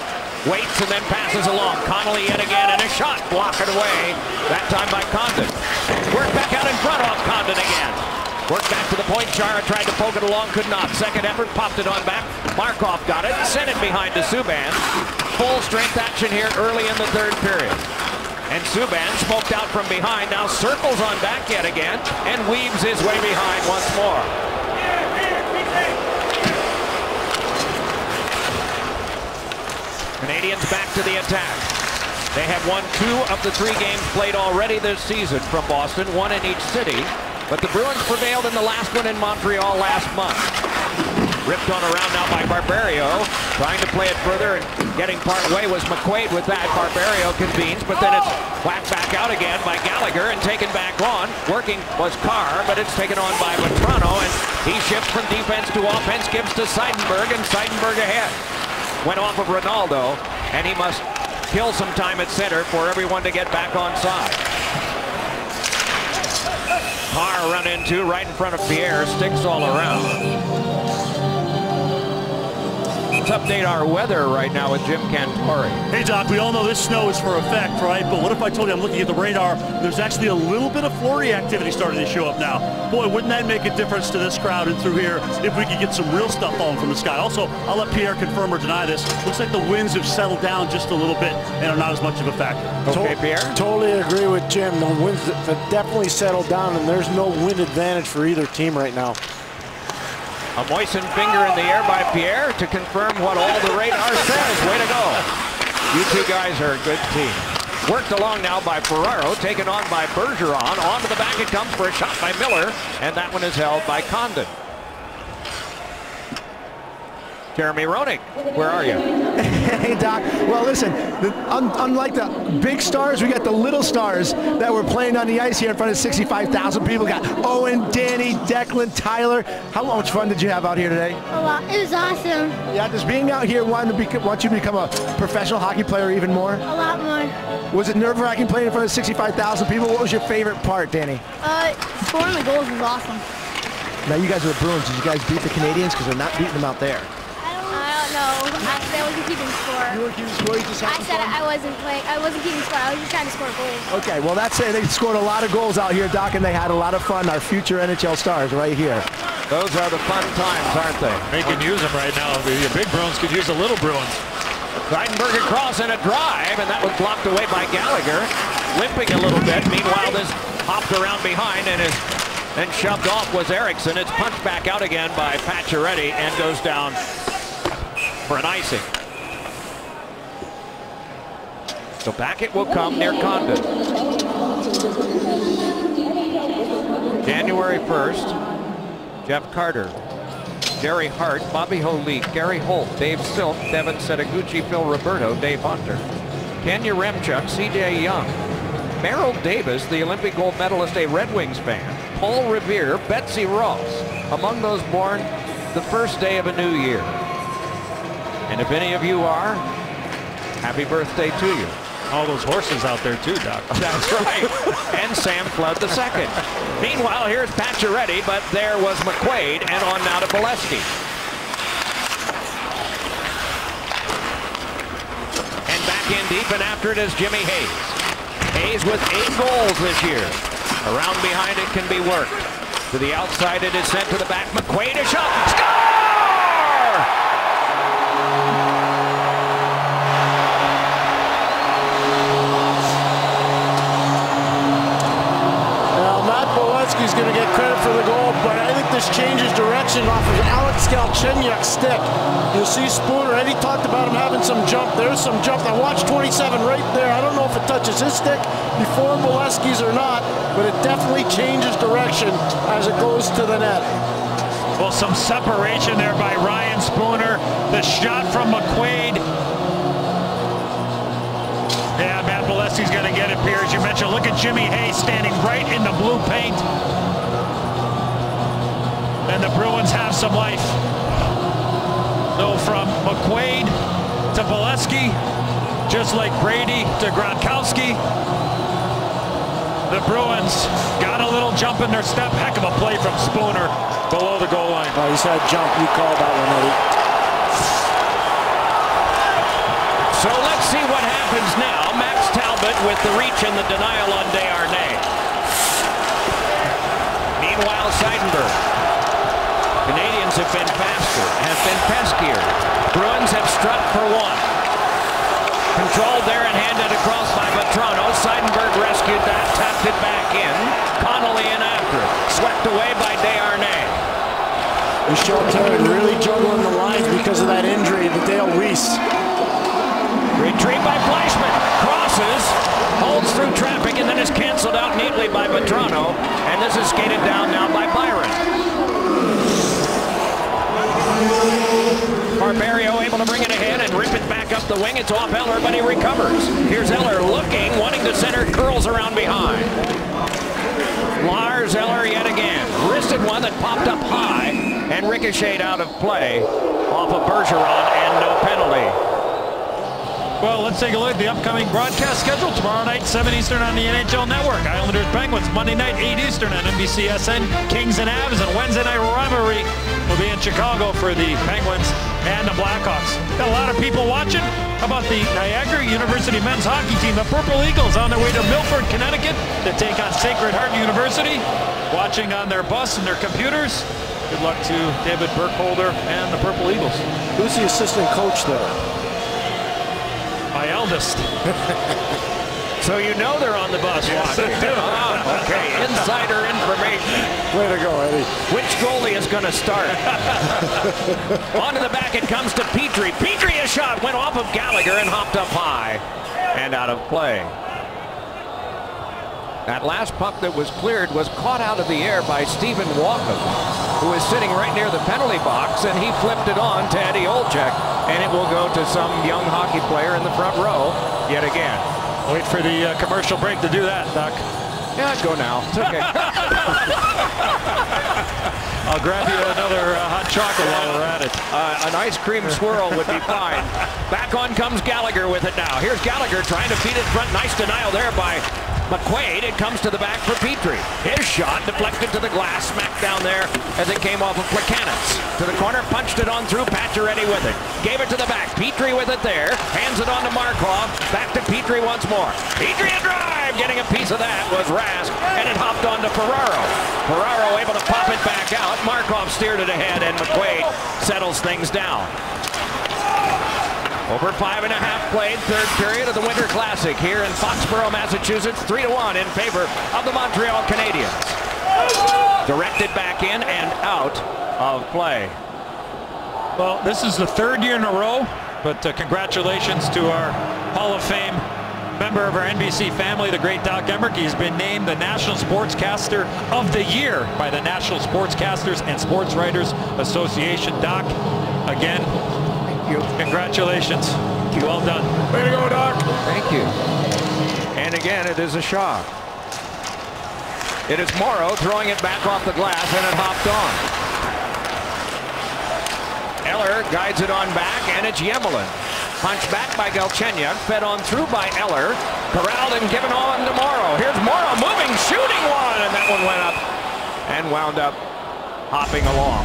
Waits and then passes along. Connolly yet again, and a shot blocked away. That time by Condon. Work back out in front off Condon again. Work back to the point. Chara tried to poke it along, could not. Second effort, popped it on back. Markov got it, sent it behind to Subban. Full strength action here early in the third period. And Subban, smoked out from behind, now circles on back yet again and weaves his way behind once more. Canadians back to the attack. They have won 2 of the 3 games played already this season from Boston, 1 in each city. But the Bruins prevailed in the last one in Montreal last month. Ripped on around now by Barberio. Trying to play it further and getting part way was McQuaid with that. Barberio convenes, but then it's whacked back out again by Gallagher and taken back on. Working was Carr, but it's taken on by Vetrano, and he shifts from defense to offense, gives to Seidenberg, and Seidenberg ahead. Went off of Ronaldo, and he must kill some time at center for everyone to get back on side. Carr run into right in front of Pierre, sticks all around. Let's update our weather right now with Jim Cantore. Hey, Doc, we all know this snow is for effect, right? But what if I told you I'm looking at the radar, there's actually a little bit of flurry activity starting to show up now. Boy, wouldn't that make a difference to this crowd and through here if we could get some real stuff falling from the sky. Also, I'll let Pierre confirm or deny this. Looks like the winds have settled down just a little bit and are not as much of a factor. Okay, Pierre? Totally agree with Jim. The winds have definitely settled down, and there's no wind advantage for either team right now. A moistened finger in the air by Pierre to confirm what all the radar says. Way to go. You 2 guys are a good team. Worked along now by Ferraro, taken on by Bergeron. Onto the back it comes for a shot by Miller, and that one is held by Condon. Jeremy Roenick, where are you? Hey, Doc. Well, listen, unlike the big stars, we got the little stars that were playing on the ice here in front of 65,000 people. We got Owen, Danny, Declan, Tyler. How much fun did you have out here today? A lot. It was awesome. Yeah, does being out here want you to become a professional hockey player even more? A lot more. Was it nerve-wracking playing in front of 65,000 people? What was your favorite part, Danny? Scoring the goals was awesome. Now, you guys are the Bruins. Did you guys beat the Canadians? Because they're not beating them out there. No, I wasn't keeping score. You were keeping score? You just I said I wasn't playing. I wasn't keeping score. I was just trying to score goals. Okay, well, that's it. They scored a lot of goals out here, Doc, and they had a lot of fun. Our future NHL stars right here. Those are the fun times, aren't they? They can use them right now. The big Bruins could use the little Bruins. Seidenberg across in a drive, and that was blocked away by Gallagher. Limping a little bit. Meanwhile, this hopped around behind and shoved off was Eriksson. It's punched back out again by Pacioretty and goes down for an icing. So back it will come near Condon. January 1st, Jeff Carter, Jerry Hart, Bobby Holik, Gary Holt, Dave Silk, Devin Setaguchi, Phil Roberto, Dave Hunter, Kenya Remchuk, C.J. Young, Merrill Davis, the Olympic gold medalist, a Red Wings fan, Paul Revere, Betsy Ross, among those born the first day of a new year. And if any of you are, happy birthday to you. All those horses out there too, Doc. That's right. And Sam Flood II. Meanwhile, here's Pacioretty, but there was McQuaid, and on now to Bolesky. And back in deep, and after it is Jimmy Hayes. Hayes with 8 goals this year. Around behind it can be worked. To the outside, it is sent to the back. McQuaid, a shot. Score! He's going to get credit for the goal, but I think this changes direction off of Alex Galchenyuk's stick. You'll see Spooner, Eddie talked about him having some jump. There's some jump. Now watch 27 right there. I don't know if it touches his stick before Bolesky's or not, but it definitely changes direction as it goes to the net. Well, some separation there by Ryan Spooner. The shot from McQuaid. Yeah, Matt Bolesky's going to get it, Piers. You mentioned, look at Jimmy Hayes standing right in the blue paint. And the Bruins have some life. So from McQuaid to Bolesky, just like Brady to Gronkowski, the Bruins got a little jump in their step. Heck of a play from Spooner below the goal line. Oh, he said jump. You called that one, Eddie. So let's see what happens now. Max Talbot with the reach and the denial on Desharnais. Meanwhile, Seidenberg. Canadians have been faster, have been peskier. Bruins have struck for one. Controlled there and handed across by Vatrano. Seidenberg rescued that, tapped it back in. Connolly in after it. Swept away by Desharnais. Michel Terry really juggling the lines because of that injury to Dale Weiss. Retrieved by Fleischmann. Crosses. Holds through traffic and then is canceled out neatly by Vatrano. And this is skated down now by Byron. Barberio able to bring it ahead and rip it back up the wing. It's off Eller, but he recovers. Here's Eller looking, wanting to center, curls around behind. Lars Eller yet again. Wristed one that popped up high and ricocheted out of play off of Bergeron, and no penalty. Well, let's take a look at the upcoming broadcast schedule. Tomorrow night, 7 Eastern on the NHL Network. Islanders Penguins, Monday night, 8 Eastern on NBCSN. Kings and Avs, and Wednesday night rivalry will be in Chicago for the Penguins and the Blackhawks. Got a lot of people watching. How about the Niagara University men's hockey team, the Purple Eagles, on their way to Milford, Connecticut to take on Sacred Heart University. Watching on their bus and their computers. Good luck to David Burkholder and the Purple Eagles. Who's the assistant coach there? My eldest. So you know they're on the bus watching. Oh, okay, insider information. Way to go, Eddie. Which goalie is going to start? Onto the back it comes to Petrie. Petrie, a shot went off of Gallagher and hopped up high and out of play. That last puck that was cleared was caught out of the air by Stephen Walkham, who was sitting right near the penalty box, and he flipped it on to Eddie Olczyk, and it will go to some young hockey player in the front row yet again. Wait for the commercial break to do that, Doc. Yeah, go now. It's okay. I'll grab you another hot chocolate while we're at it. An ice cream swirl would be fine. Back on comes Gallagher with it now. Here's Gallagher trying to feed it front. Nice denial there by McQuaid, it comes to the back for Petrie. His shot deflected to the glass, smacked down there as it came off of Plekanec. To the corner, punched it on through, Pacioretty with it. Gave it to the back, Petrie with it there, hands it on to Markov, back to Petrie once more. Petrie a drive, getting a piece of that was Rask, and it hopped on to Ferraro. Ferraro able to pop it back out, Markov steered it ahead, and McQuaid settles things down. Over 5.5 played, third period of the Winter Classic here in Foxborough, Massachusetts. 3-1 in favor of the Montreal Canadiens. Directed back in and out of play. Well, this is the third year in a row, but congratulations to our Hall of Fame member of our NBC family, the great Doc Emrick. He's been named the National Sportscaster of the Year by the National Sportscasters and Sports Writers Association. Doc, again, congratulations. Well done. Way to go, Doc. Thank you. And again, it is a shot. It is Morrow throwing it back off the glass, and it hopped on. Eller guides it on back, and it's Yemelin. Punched back by Galchenyuk, fed on through by Eller. Corralled and given on to Morrow. Here's Morrow moving, shooting one, and that one went up and wound up hopping along.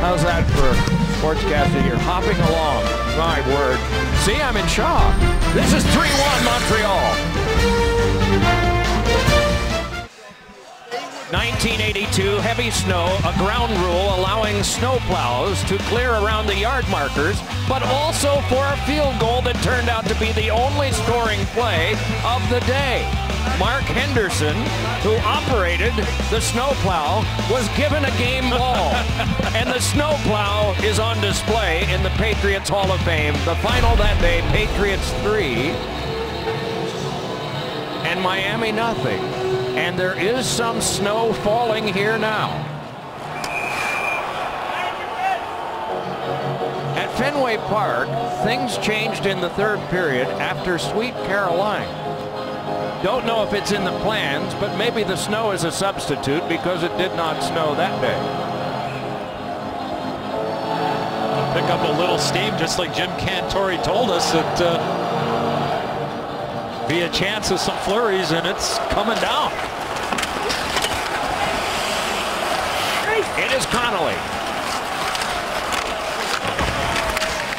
How's that for sportscasting? You're hopping along. My word. See, I'm in shock. This is 3-1 Montreal. 1982, heavy snow, a ground rule allowing snow plows to clear around the yard markers, but also for a field goal that turned out to be the only scoring play of the day. Mark Henderson, who operated the snowplow, was given a game ball. And the snowplow is on display in the Patriots Hall of Fame. The final that day, Patriots 3 and Miami nothing. And there is some snow falling here now. At Fenway Park, things changed in the third period after Sweet Caroline. Don't know if it's in the plans, but maybe the snow is a substitute because it did not snow that day. Pick up a little steam, just like Jim Cantore told us that be a chance of some flurries, and it's coming down. It is Connolly.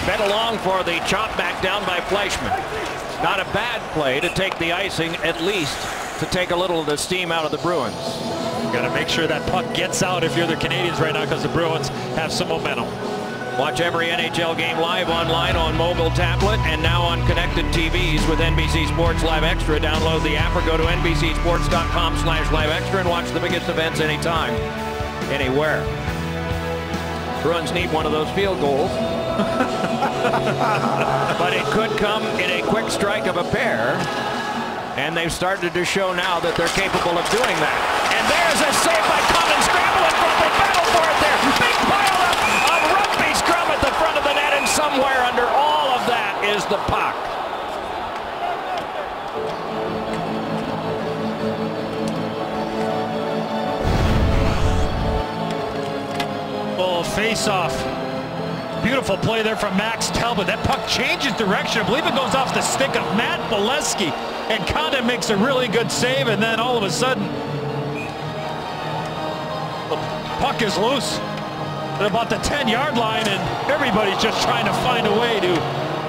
Fed along for the chop back down by Fleischmann. Not a bad play to take the icing, at least to take a little of the steam out of the Bruins. Got to make sure that puck gets out if you're the Canadiens right now, because the Bruins have some momentum. Watch every NHL game live online on mobile, tablet, and now on connected TVs with NBC Sports Live Extra. Download the app or go to NBCSports.com/Live Extra and watch the biggest events anytime, anywhere. Bruins need one of those field goals. But it could come in a quick strike of a pair, and they've started to show now that they're capable of doing that. And there's a save by Collins, scrambling for the battle for it there. Big pile up of rugby scrum at the front of the net, and somewhere under all of that is the puck. Oh, face-off. Beautiful play there from Max Talbot. That puck changes direction. I believe it goes off the stick of Matt Bolesky, and Condon makes a really good save, and then all of a sudden the puck is loose at about the 10-yard line, and everybody's just trying to find a way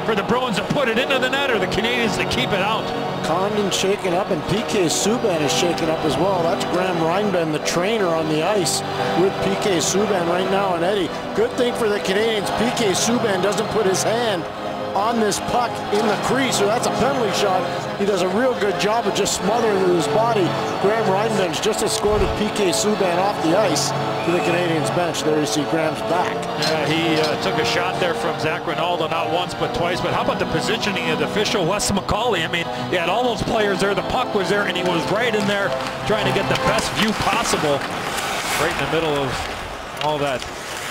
for the Bruins to put it into the net or the Canadiens to keep it out. Condon shaken up, and PK Subban is shaken up as well. That's Graham Reinben, the trainer, on the ice with PK Subban right now. And Eddie, good thing for the Canadiens, PK Subban doesn't put his hand on this puck in the crease, so that's a penalty shot. He does a real good job of just smothering with his body. Graham Reinben's just escorted PK Subban off the ice to the Canadiens bench. There you see Graham's back. Yeah, he took a shot there from Zach Rinaldo, not once but twice. But how about the positioning of the official, Wes McCauley? I mean, he had all those players there. The puck was there, and he was right in there trying to get the best view possible, right in the middle of all that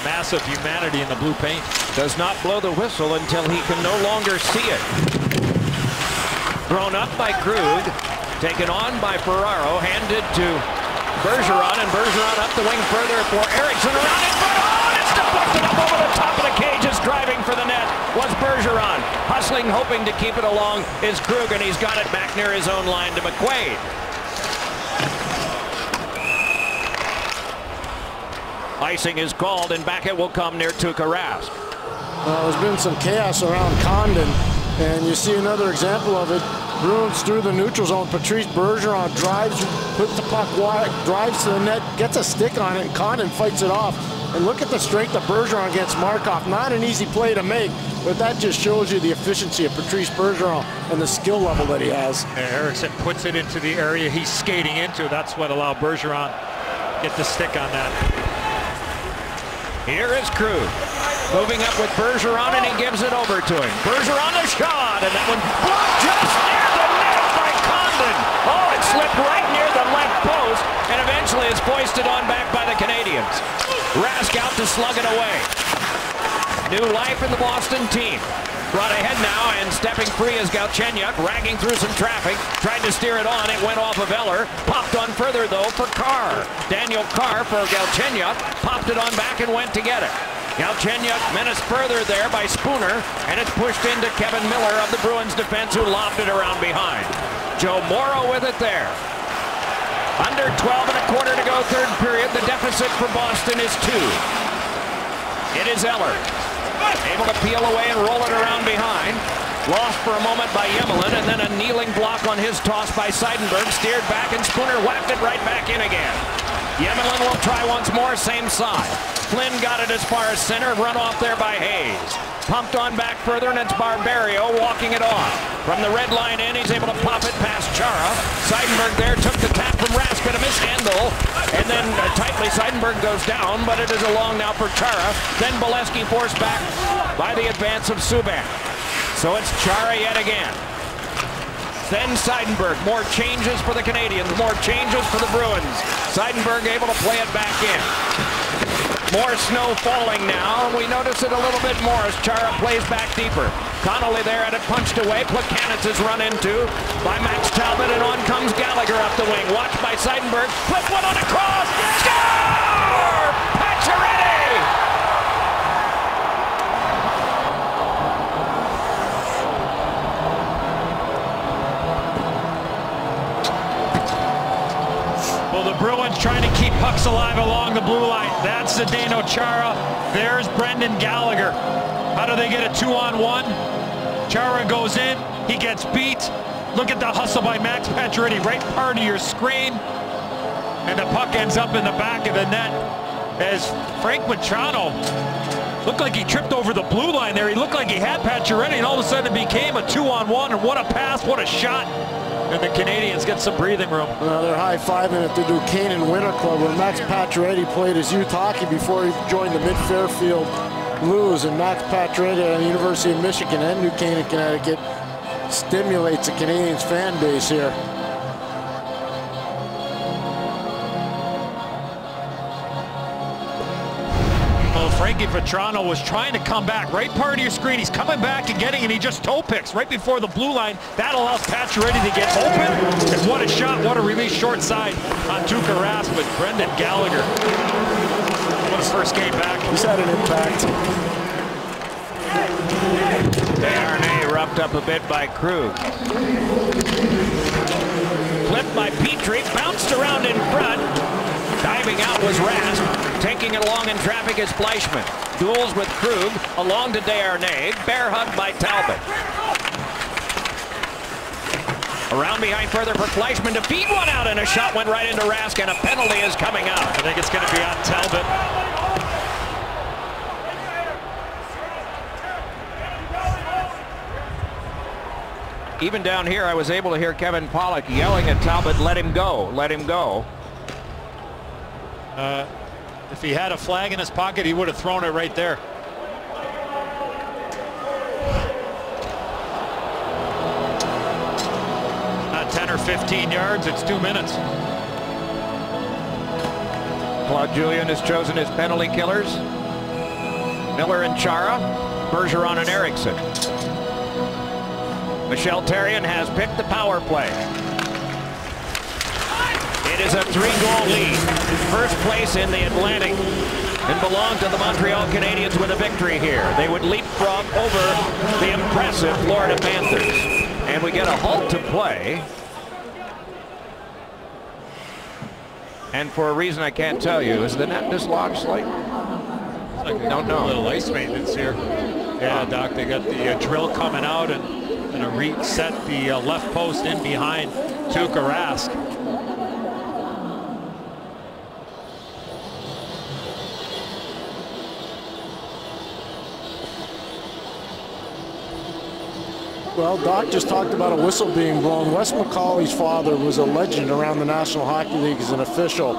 massive humanity in the blue paint. Does not blow the whistle until he can no longer see it. Thrown up by Krug, taken on by Ferraro, handed to Bergeron, and Bergeron up the wing further for Eriksson, around in front. Oh, and it's deflected up over the top of the cage. It's driving for the net was Bergeron. Jostling, hoping to keep it along, is Krug, and he's got it back near his own line to McQuaid. Icing is called, and back it will come near Tuukka Rask. There's been some chaos around Condon, and you see another example of it. Bruins through the neutral zone. Patrice Bergeron drives, puts the puck wide, drives to the net, gets a stick on it, and Condon fights it off. And look at the strength of Bergeron against Markov. Not an easy play to make, but that just shows you the efficiency of Patrice Bergeron and the skill level that he has. And Eriksson puts it into the area he's skating into. That's what allowed Bergeron to get the stick on that. Here is Krug. Moving up with Bergeron, and he gives it over to him. Bergeron a shot, and that one blocked just near the net by Condon. Oh, it slipped right near the left post, and eventually is foisted on back by the Canadiens. Rask out to slug it away. New life in the Boston team. Brought ahead now, and stepping free is Galchenyuk, ragging through some traffic. Tried to steer it on. It went off of Eller. Popped on further, though, for Carr. Daniel Carr for Galchenyuk. Popped it on back and went to get it. Galchenyuk menaced further there by Spooner, and it's pushed into Kevin Miller of the Bruins defense, who lobbed it around behind. Joe Morrow with it there. Under 12 1/4 to go, third period. The deficit for Boston is 2. It is Eller. Able to peel away and roll it around behind. Lost for a moment by Yemelin, and then a kneeling block on his toss by Seidenberg. Steered back, and Spooner whacked it right back in again. Yemelin will try once more, same side. Flynn got it as far as center, run off there by Hayes. Pumped on back further, and it's Barberio walking it off. From the red line in, he's able to pop it past Chara. Seidenberg there took the tap from Rask, but a mishandle. And then tightly, Seidenberg goes down, but it is along now for Chara. Then Bolesky forced back by the advance of Subban. So it's Chara yet again. Then Seidenberg. More changes for the Canadiens, more changes for the Bruins. Seidenberg able to play it back in. More snow falling now, and we notice it a little bit more as Chara plays back deeper. Connolly there had it punched away. Plekanec is run into by Max Talbot, and on comes Gallagher up the wing. Watched by Seidenberg. Flip one on a cross. Score! Pacioretty! Well, the Bruins trying to keep pucks alive along the blue line. That's Zdeno Chara. There's Brendan Gallagher. How do they get a 2-on-1? Chara goes in. He gets beat. Look at the hustle by Max Pacioretty. Right part of your screen. And the puck ends up in the back of the net as Frank Vatrano looked like he tripped over the blue line there. He looked like he had Pacioretty, and all of a sudden it became a 2-on-1. And what a pass, what a shot. And the Canadiens get some breathing room. They're high-fiving at the Duquesne Winter Club, where Max Pacioretty played his youth hockey before he joined the Mid-Fairfield Blues. And Max Pacioretty at the University of Michigan and New Canaan, Connecticut stimulates the Canadiens fan base here. Frankie Vatrano was trying to come back. Right part of your screen. He's coming back and getting, and he just toe picks right before the blue line. That allows Pacioretty to get open. And what a shot, what a release short side on Tuukka Rask with Brendan Gallagher. What a first game back. He's had an impact. Desharnais roughed up a bit by Krug. Flipped by Petrie, bounced around in front. Diving out was Rask. Taking it along in traffic is Fleischmann. Duels with Krug, along to Desharnais. Bear hug by Talbot. Around behind further for Fleischmann to feed one out, and a shot went right into Rask, and a penalty is coming out. I think it's going to be on Talbot. Even down here, I was able to hear Kevin Pollock yelling at Talbot, let him go, let him go. If he had a flag in his pocket, he would have thrown it right there. Not 10 or 15 yards, it's 2 minutes. Claude Julien has chosen his penalty killers. Miller and Chara, Bergeron and Eriksson. Michel Therrien has picked the power play. It is a 3-goal lead. First place in the Atlantic and belong to the Montreal Canadiens with a victory here. They would leapfrog over the impressive Florida Panthers. And we get a halt to play. And for a reason I can't tell you, is the net dislodged slightly? I don't know. A little ice maintenance here. Yeah, Doc, they got the drill coming out and going to reset the left post in behind Tuukka Rask. Well, Doc just talked about a whistle being blown. Wes McCauley's father was a legend around the National Hockey League as an official.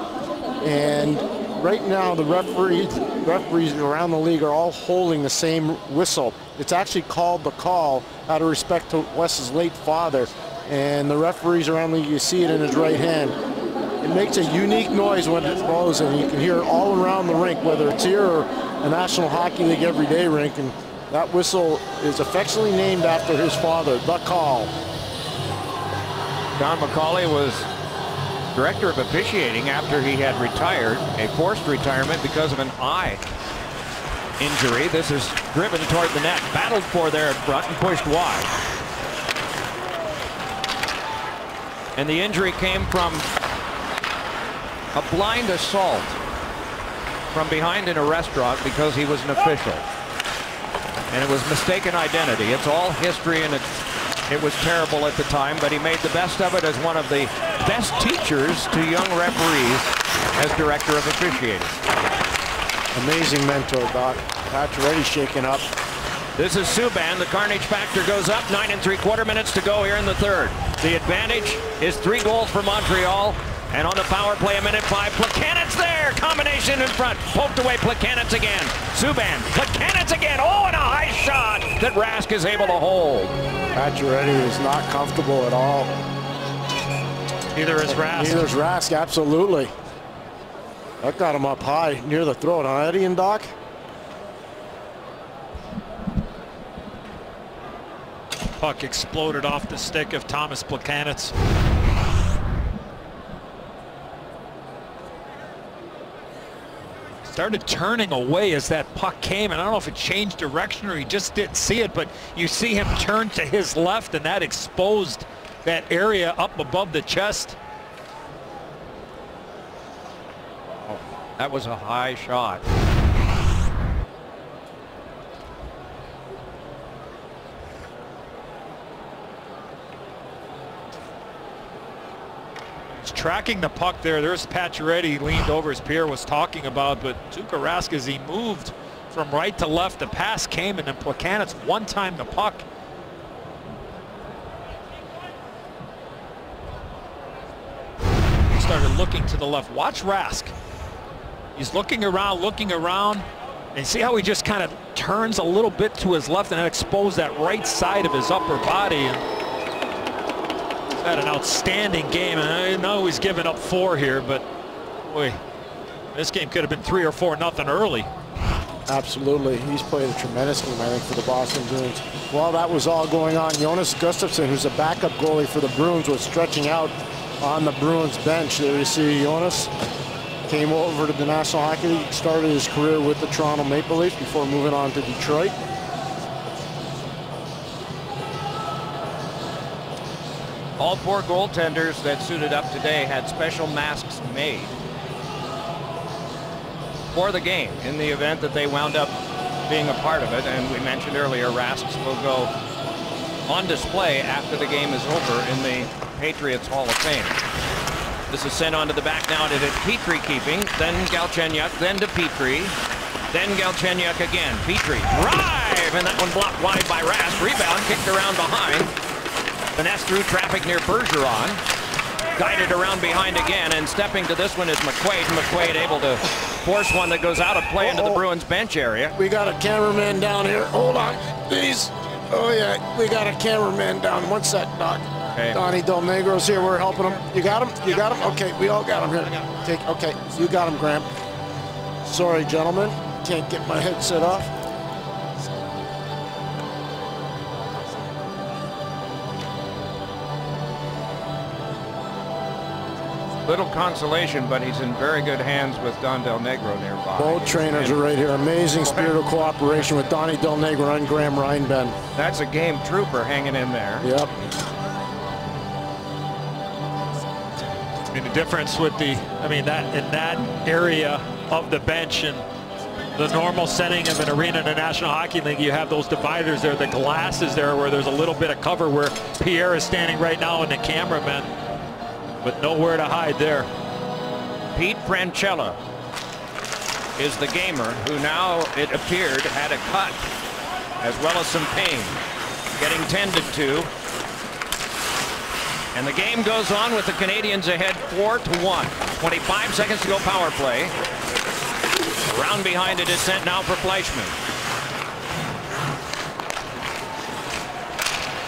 And right now, the referees around the league are all holding the same whistle. It's actually called the call out of respect to Wes's late father. And the referees around the league, you see it in his right hand. It makes a unique noise when it blows, and you can hear it all around the rink, whether it's here or a National Hockey League everyday rink. And that whistle is affectionately named after his father, the call. Don McCauley was director of officiating after he had retired, a forced retirement because of an eye injury. This is driven toward the net, battled for there at front and pushed wide. And the injury came from a blind assault from behind in a restaurant because he was an official. And it was mistaken identity. It's all history, and it was terrible at the time, but he made the best of it as one of the best teachers to young referees as director of officiating. Amazing mentor, Doc. Pacioretty shaking up. This is Subban. The carnage factor goes up. 9 3/4 minutes to go here in the third. The advantage is 3 goals for Montreal. And on the power play, 1:05, Plekanec there. Combination in front. Poked away, Plekanec again. Subban, Plekanec again. Oh, and a high shot that Rask is able to hold. Pacioretty is not comfortable at all. Neither is Rask. Neither is Rask, absolutely. That got him up high near the throat, huh, Eddie and Doc? Puck exploded off the stick of Thomas Plekanec. Started turning away as that puck came, and I don't know if it changed direction or he just didn't see it, but you see him turn to his left, and that exposed that area up above the chest. Oh, that was a high shot. Tracking the puck there. There's Pacioretty leaned over, as Pierre was talking about, but Tuukka Rask, as he moved from right to left, the pass came, and then Plekanec one-timed the puck. He started looking to the left. Watch Rask. He's looking around, and see how he just kind of turns a little bit to his left and then exposed that right side of his upper body. And had an outstanding game, and I know he's given up 4 here, but boy, this game could have been 3 or 4-0 early. Absolutely. He's played a tremendous game, I think, for the Boston Bruins. While that was all going on, Jonas Gustafsson, who's a backup goalie for the Bruins, was stretching out on the Bruins bench. There you see Jonas came over to the National Hockey League, started his career with the Toronto Maple Leafs before moving on to Detroit. All 4 goaltenders that suited up today had special masks made for the game in the event that they wound up being a part of it. And we mentioned earlier, Rasks will go on display after the game is over in the Patriots Hall of Fame. This is sent onto the back now to Petrie keeping, then Galchenyuk, then to Petrie, then Galchenyuk again. Petrie drive, and that one blocked wide by Rask. Rebound kicked around behind. Finesse through traffic near Bergeron. Guided around behind again, and stepping to this one is McQuaid. McQuaid able to force one that goes out of play into the Bruins bench area. We got a cameraman down here. Hold on, please. Oh yeah, we got a cameraman down. 1 sec, Doc. Okay. Donnie Del Negro's here. We're helping him. You got him? You got him? Okay, we all got him here. Okay, you got him, Graham. Sorry, gentlemen. Can't get my headset off. Little consolation, but he's in very good hands with Don Del Negro nearby. Both trainers are right here. Amazing spirit of cooperation with Donnie Del Negro and Graham Reinben. That's a game trooper hanging in there. Yep. I mean, the difference with the, that in that area of the bench and the normal setting of an arena in the National Hockey League, you have those dividers there, the glasses there where there's a little bit of cover where Pierre is standing right now and the cameraman, but nowhere to hide there. Pete Franchella is the gamer who now, it appeared, had a cut as well as some pain, getting tended to. And the game goes on with the Canadians ahead 4-1. 25 seconds to go, power play. Around behind it is sent now for Fleischmann.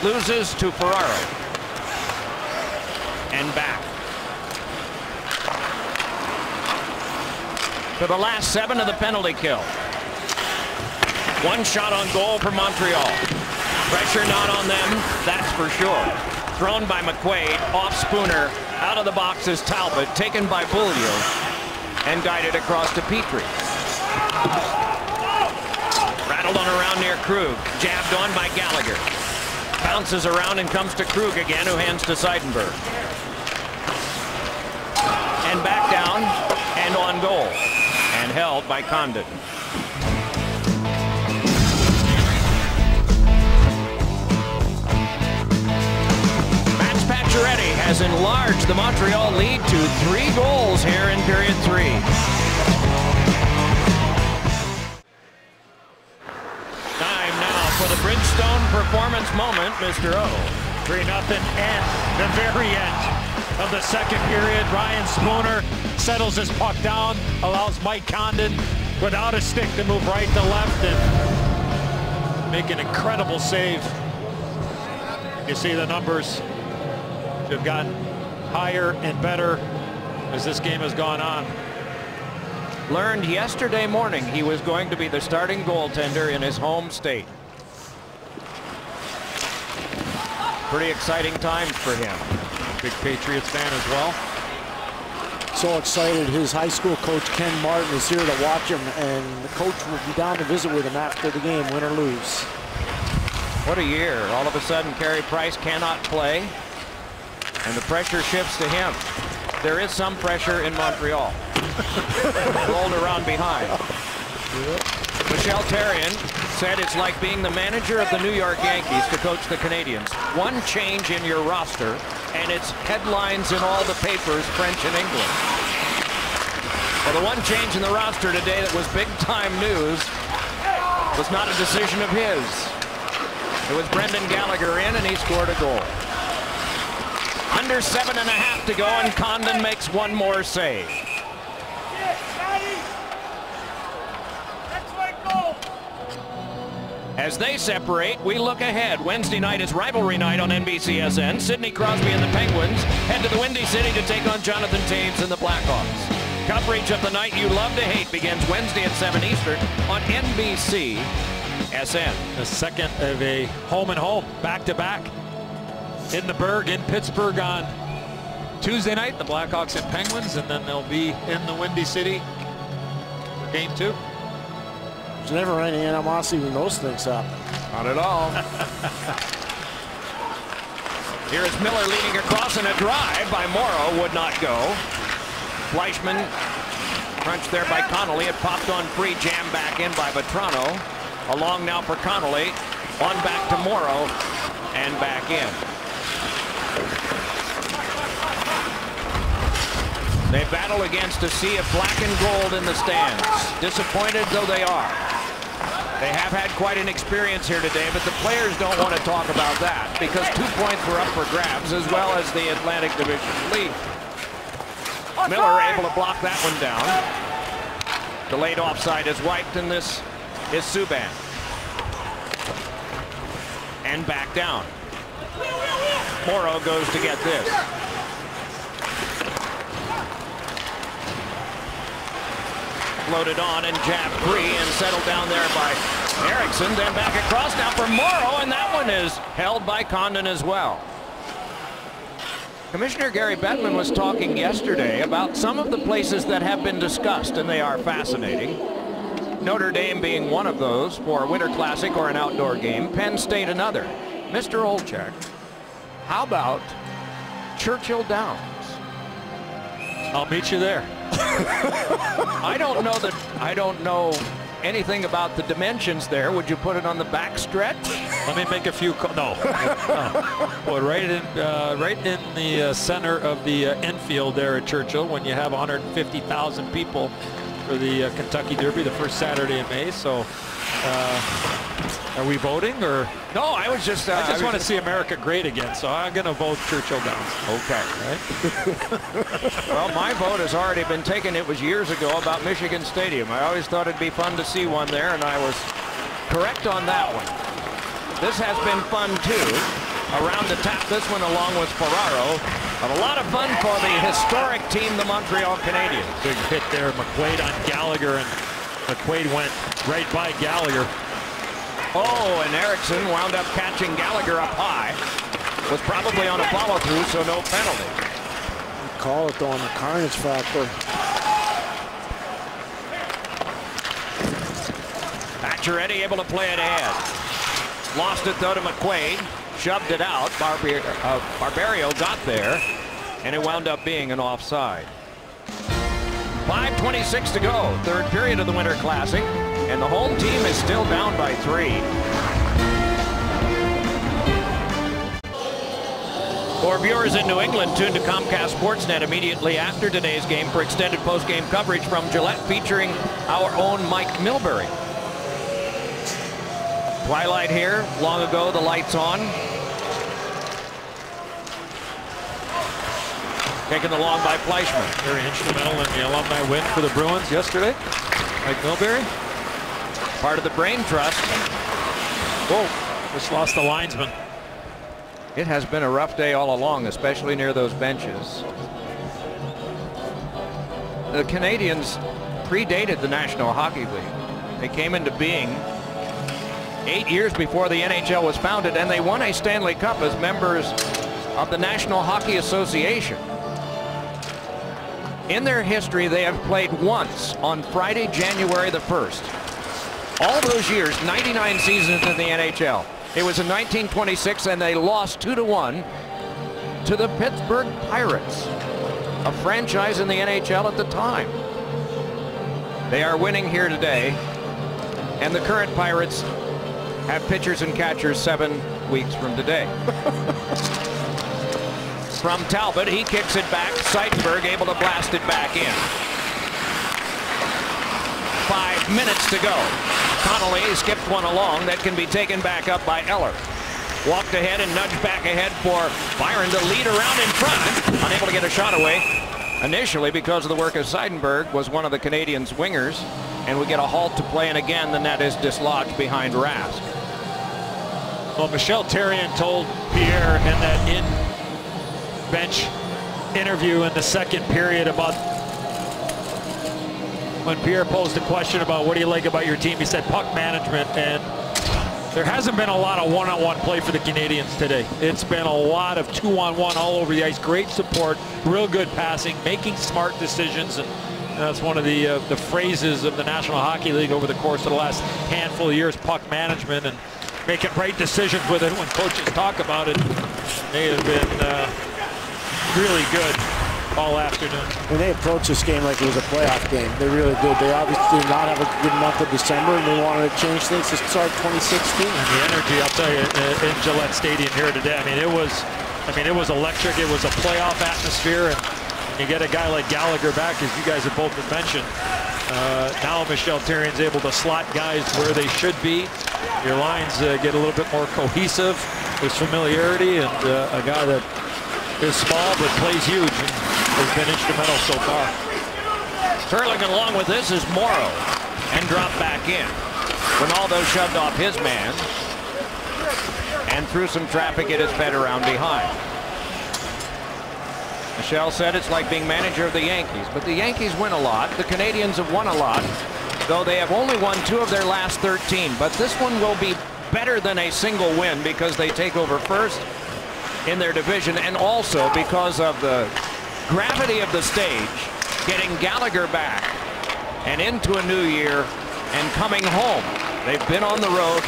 Loses to Ferraro. And back. To the last 7 of the penalty kill. One shot on goal for Montreal. Pressure not on them, that's for sure. Thrown by McQuaid, off Spooner, out of the box is Talbot, taken by Beaulieu, and guided across to Petrie. Rattled on around near Krug, jabbed on by Gallagher. Bounces around and comes to Krug again, who hands to Seidenberg. And back down, and on goal, and held by Condon. Pacioretty has enlarged the Montreal lead to 3 goals here in period 3. Time now for the Bridgestone performance moment, Mr. O. 3-0 and the very end of the second period. Ryan Spooner settles his puck down, allows Mike Condon without a stick to move right to left and make an incredible save. You see the numbers have gotten higher and better as this game has gone on. Learned yesterday morning he was going to be the starting goaltender in his home state. Pretty exciting times for him. Big Patriots fan as well. So excited. His high school coach, Ken Martin, is here to watch him, and the coach will be down to visit with him after the game, win or lose. What a year. All of a sudden, Carey Price cannot play. And the pressure shifts to him. There is some pressure in Montreal. Rolled around behind. Michel Therrien said it's like being the manager of the New York Yankees to coach the Canadians. One change in your roster, and it's headlines in all the papers, French and English. Well, the one change in the roster today that was big-time news was not a decision of his. It was Brendan Gallagher in, and he scored a goal. Under 7.5 to go, and Condon makes one more save. As they separate, we look ahead. Wednesday night is rivalry night on NBCSN. Sidney Crosby and the Penguins head to the Windy City to take on Jonathan Toews and the Blackhawks. Coverage of the night you love to hate begins Wednesday at 7 Eastern on NBCSN. The second of a home and home, back-to-back. In the Berg, in Pittsburgh on Tuesday night, the Blackhawks and Penguins, and then they'll be in the Windy City for game 2. There's never any animosity when those things happen. Not at all. Here is Miller leading across, and a drive by Morrow would not go. Fleischmann crunched there by Connolly. It popped on free, jammed back in by Vetrano. Along now for Connolly. On back to Morrow, and back in. They battle against a sea of black and gold in the stands. Disappointed though they are. They have had quite an experience here today, but the players don't want to talk about that because 2 points were up for grabs, as well as the Atlantic Division lead. Miller able to block that one down. Delayed offside is wiped, and this is Subban. And back down. Morrow goes to get this. Floated on and jabbed free and settled down there by Erickson. Then back across now for Morrow, and that one is held by Condon as well. Commissioner Gary Bettman was talking yesterday about some of the places that have been discussed, and they are fascinating. Notre Dame being one of those for a Winter Classic or an outdoor game, Penn State another. Mr. Olchek, how about Churchill Downs? I'll meet you there. I don't know anything about the dimensions there. Would you put it on the back stretch? Let me make a few no. Well, right in the center of the infield there at Churchill, when you have 150,000 people for the Kentucky Derby, the first Saturday in May. So are we voting, or? No, I was just I just want to see America great again, so I'm going to vote Churchill Downs. Okay. Right? Well, my vote has already been taken. It was years ago about Michigan Stadium. I always thought it'd be fun to see one there, and I was correct on that one. This has been fun too. Around the tap, this one along with Ferraro. But a lot of fun for the historic team, the Montreal Canadiens. Big hit there, McQuaid on Gallagher, and McQuaid went right by Gallagher. Oh, and Erickson wound up catching Gallagher up high. Was probably on a follow-through, so no penalty. Call it though on the carnage factor. Pacioretty able to play it ahead. Lost it though to McQuaid. Shoved it out. Barberio got there, and it wound up being an offside. 5:26 to go. Third period of the Winter Classic, and the home team is still down by 3. For viewers in New England, tune to Comcast Sportsnet immediately after today's game for extended post-game coverage from Gillette, featuring our own Mike Milbury. Twilight here. Long ago, the lights on. Taken along by Fleischman. Very instrumental in the alumni win for the Bruins yesterday. Mike Milbury. Part of the brain trust. Whoa, just lost the linesman. It has been a rough day all along, especially near those benches. The Canadiens predated the National Hockey League. They came into being 8 years before the NHL was founded, and they won a Stanley Cup as members of the National Hockey Association. In their history, they have played once on Friday, January the 1st. All those years, 99 seasons in the NHL. It was in 1926, and they lost 2-1 to the Pittsburgh Pirates, a franchise in the NHL at the time. They are winning here today, and the current Pirates have pitchers and catchers 7 weeks from today. From Talbot, he kicks it back. Seidenberg able to blast it back in. 5 minutes to go. Connolly skipped one along that can be taken back up by Eller. Walked ahead and nudged back ahead for Byron to lead around in front. Unable to get a shot away. Initially, because of the work of Seidenberg, was one of the Canadiens' wingers. And we get a halt to play, and again the net is dislodged behind Rask. Well, Michel Therrien told Pierre in that in-bench interview in the second period about when Pierre posed a question about what do you like about your team, he said puck management, and there hasn't been a lot of one-on-one play for the Canadiens today. It's been a lot of two-on-one all over the ice. Great support, real good passing, making smart decisions, and that's one of the phrases of the National Hockey League over the course of the last handful of years, puck management, and making right decisions with it. When coaches talk about it, they have been really good all afternoon. When they approached this game like it was a playoff game, they really did. They obviously did not have a good month of December, and they wanted to change things to start 2016. And the energy, I'll tell you, in Gillette Stadium here today, I mean, it was electric. It was a playoff atmosphere, and you get a guy like Gallagher back, as you guys have both been mentioned. Now Michel Therrien's able to slot guys where they should be. Your lines get a little bit more cohesive. There's familiarity, and a guy that is small but plays huge and has been instrumental so far. Curling along with this is Morrow, and dropped back in. Ronaldo shoved off his man, and through some traffic it is fed around behind. Michel said it's like being manager of the Yankees, but the Yankees win a lot. The Canadiens have won a lot, though they have only won 2 of their last 13. But this one will be better than a single win because they take over first in their division, and also because of the gravity of the stage, getting Gallagher back and into a new year and coming home. They've been on the road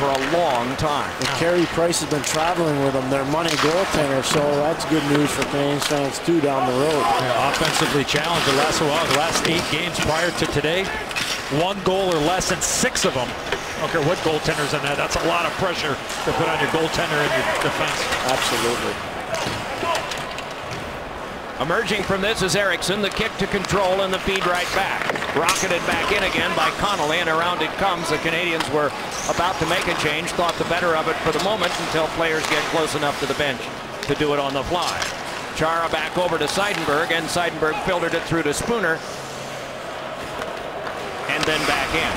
for a long time. And Carey Price has been traveling with them, their money goaltender, so that's good news for Canadiens fans too down the road. Yeah, offensively challenged the last while. The last 8 games prior to today, 1 goal or less in 6 of them. I don't care what goaltender's in that. That's a lot of pressure to put on your goaltender and your defense. Absolutely. Emerging from this is Eriksson, the kick to control and the feed right back. Rocketed back in again by Connolly, and around it comes. The Canadiens were about to make a change, thought the better of it for the moment until players get close enough to the bench to do it on the fly. Chara back over to Seidenberg, and Seidenberg filtered it through to Spooner. And then back in.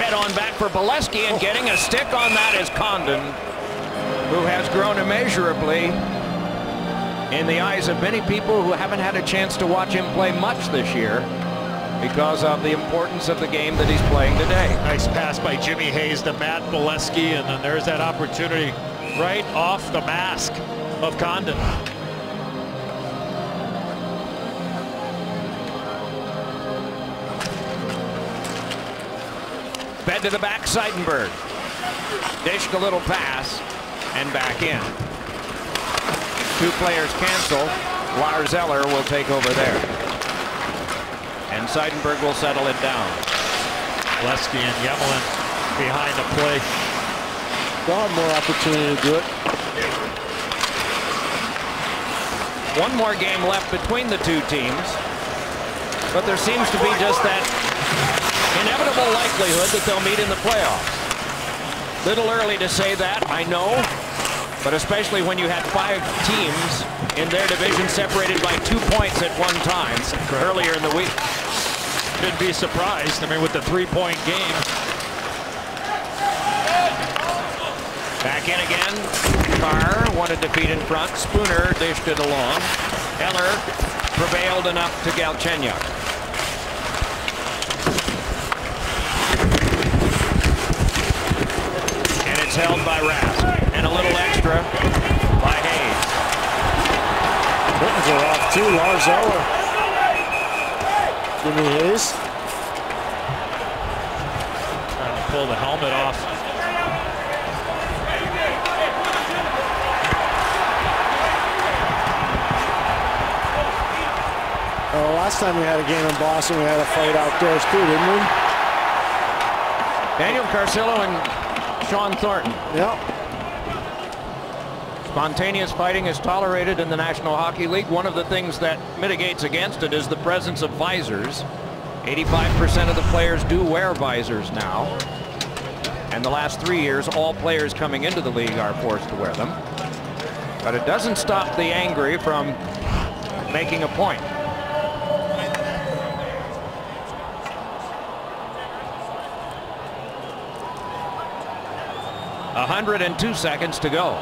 Head on back for Bolesky, and getting a stick on that is Condon, who has grown immeasurably in the eyes of many people who haven't had a chance to watch him play much this year because of the importance of the game that he's playing today. Nice pass by Jimmy Hayes to Matt Bolesky, and then there's that opportunity right off the mask of Condon. Fed to the back, Seidenberg. Dished a little pass and back in. 2 players cancel. Lars Eller will take over there. And Seidenberg will settle it down. Lesky and Yemelin behind the play. They'll have more opportunity to do it. 1 more game left between the 2 teams. But there seems to be just that inevitable likelihood that they'll meet in the playoffs. Little early to say that, I know, but especially when you had 5 teams in their division separated by 2 points at one time earlier in the week. Shouldn't be surprised. I mean, with the 3-point game. Back in again. Carr wanted to feed in front. Spooner dished it along. Eller prevailed enough to Galchenyuk. It's held by Rask, and a little extra by Hayes. Buttons are off too, Lars Eller. Jimmy Hayes. Trying to pull the helmet off. Oh, last time we had a game in Boston, we had a fight outdoors too, didn't we? Daniel Carcillo and Sean Thornton. Yep. Spontaneous fighting is tolerated in the National Hockey League. One of the things that mitigates against it is the presence of visors. 85% of the players do wear visors now. And the last 3 years, all players coming into the league are forced to wear them. But it doesn't stop the angry from making a point. 102 seconds to go.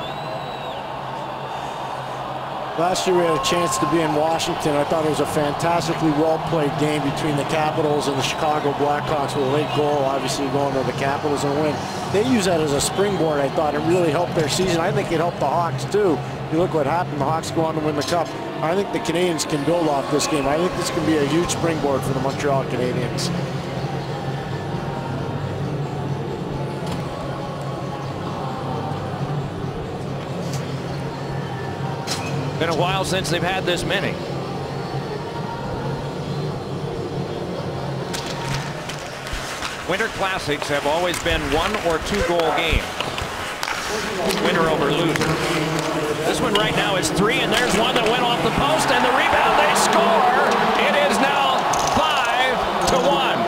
Last year we had a chance to be in Washington. I thought it was a fantastically well-played game between the Capitals and the Chicago Blackhawks with a late goal, obviously going to the Capitals and win. They use that as a springboard. I thought it really helped their season. I think it helped the Hawks too. You look what happened. The Hawks go on to win the Cup. I think the Canadiens can build off this game. I think this can be a huge springboard for the Montreal Canadiens. Been a while since they've had this many. Winter Classics have always been 1 or 2 goal games. Winner over loser. This one right now is 3, and there's one that went off the post, and the rebound, they score! It is now 5-1.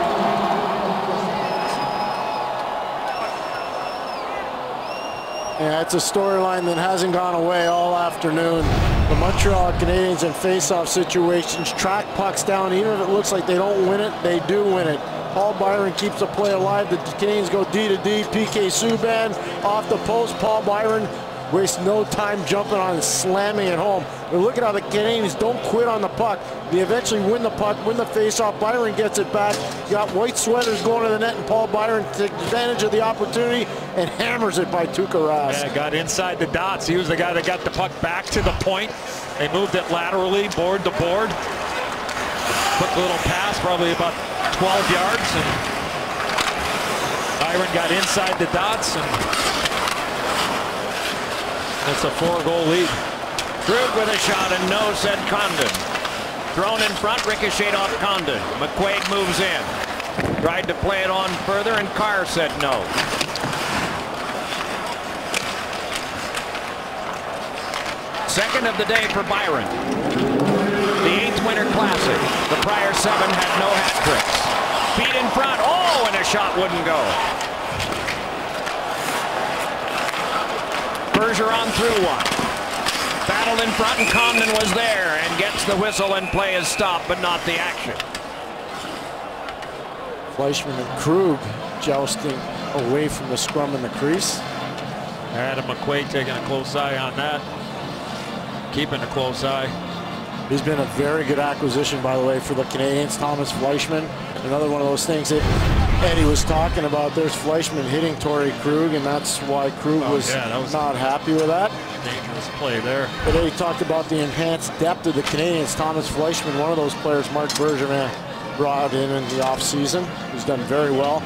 Yeah, it's a storyline that hasn't gone away all afternoon. The Montreal Canadiens in face-off situations track pucks down. Even if it looks like they don't win it, they do win it. Paul Byron keeps the play alive. The Canadiens go D to D. PK Subban off the post. Paul Byron waste no time jumping on and slamming it home. But look at how the Canadians don't quit on the puck. They eventually win the puck, win the face-off. Byron gets it back. You got white sweaters going to the net, and Paul Byron takes advantage of the opportunity and hammers it by Tuukka Rask. Yeah, got inside the dots. He was the guy that got the puck back to the point. They moved it laterally, board to board. Quick little pass, probably about 12 yards, and Byron got inside the dots, and it's a 4-goal lead. Krug with a shot, and no, said Condon. Thrown in front, ricocheted off Condon. McQuaid moves in. Tried to play it on further, and Carr said no. Second of the day for Byron. The 8th Winter Classic. The prior 7 had no hat tricks. Feet in front. Oh, and a shot wouldn't go. Bergeron through one. Battled in front, and Condon was there and gets the whistle, and play is stopped, but not the action. Fleischmann and Krug jousting away from the scrum in the crease. Adam McQuaid taking a close eye on that. Keeping a close eye. He's been a very good acquisition, by the way, for the Canadians. Thomas Fleischmann, another one of those things that Eddie was talking about. There's Fleischmann hitting Torrey Krug, and that's why Krug was not happy with that. Dangerous play there. But Eddie talked about the enhanced depth of the Canadians. Thomas Fleischmann, one of those players Marc Bergevin brought in the offseason. He's done very well.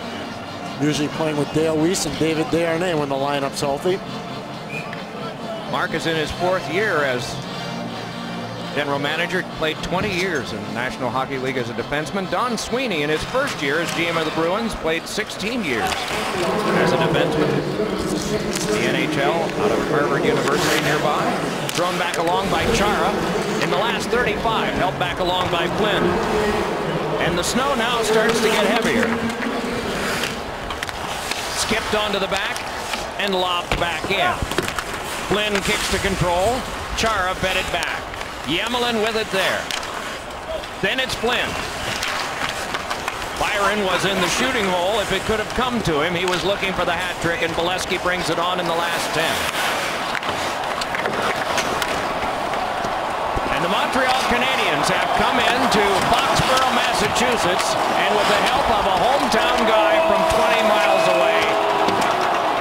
Usually playing with Dale Weiss and David Desharnais when the lineup's healthy. Mark is in his 4th year as general manager. Played 20 years in the National Hockey League as a defenseman. Don Sweeney in his 1st year as GM of the Bruins played 16 years as a defenseman. The NHL out of Harvard University nearby. Thrown back along by Chara. In the last 35, held back along by Flynn. And the snow now starts to get heavier. Skipped onto the back and lobbed back in. Flynn kicks to control. Chara fed it back. Yemelin with it there. Then it's Flynn. Byron was in the shooting hole if it could have come to him. He was looking for the hat trick, and Bolesky brings it on in the last 10. And the Montreal Canadiens have come into Foxborough, Massachusetts, and with the help of a hometown guy from 20 miles away,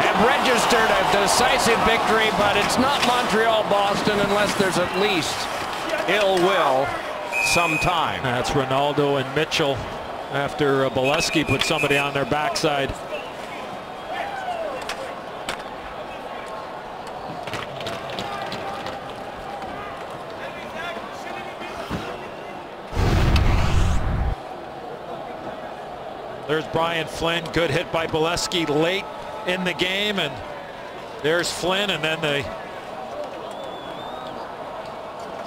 have registered a decisive victory, but it's not Montreal-Boston unless there's at least ill will sometime. That's Ronaldo and Mitchell after Bolesky put somebody on their backside. There's Brian Flynn, good hit by Bolesky late in the game, and there's Flynn, and then the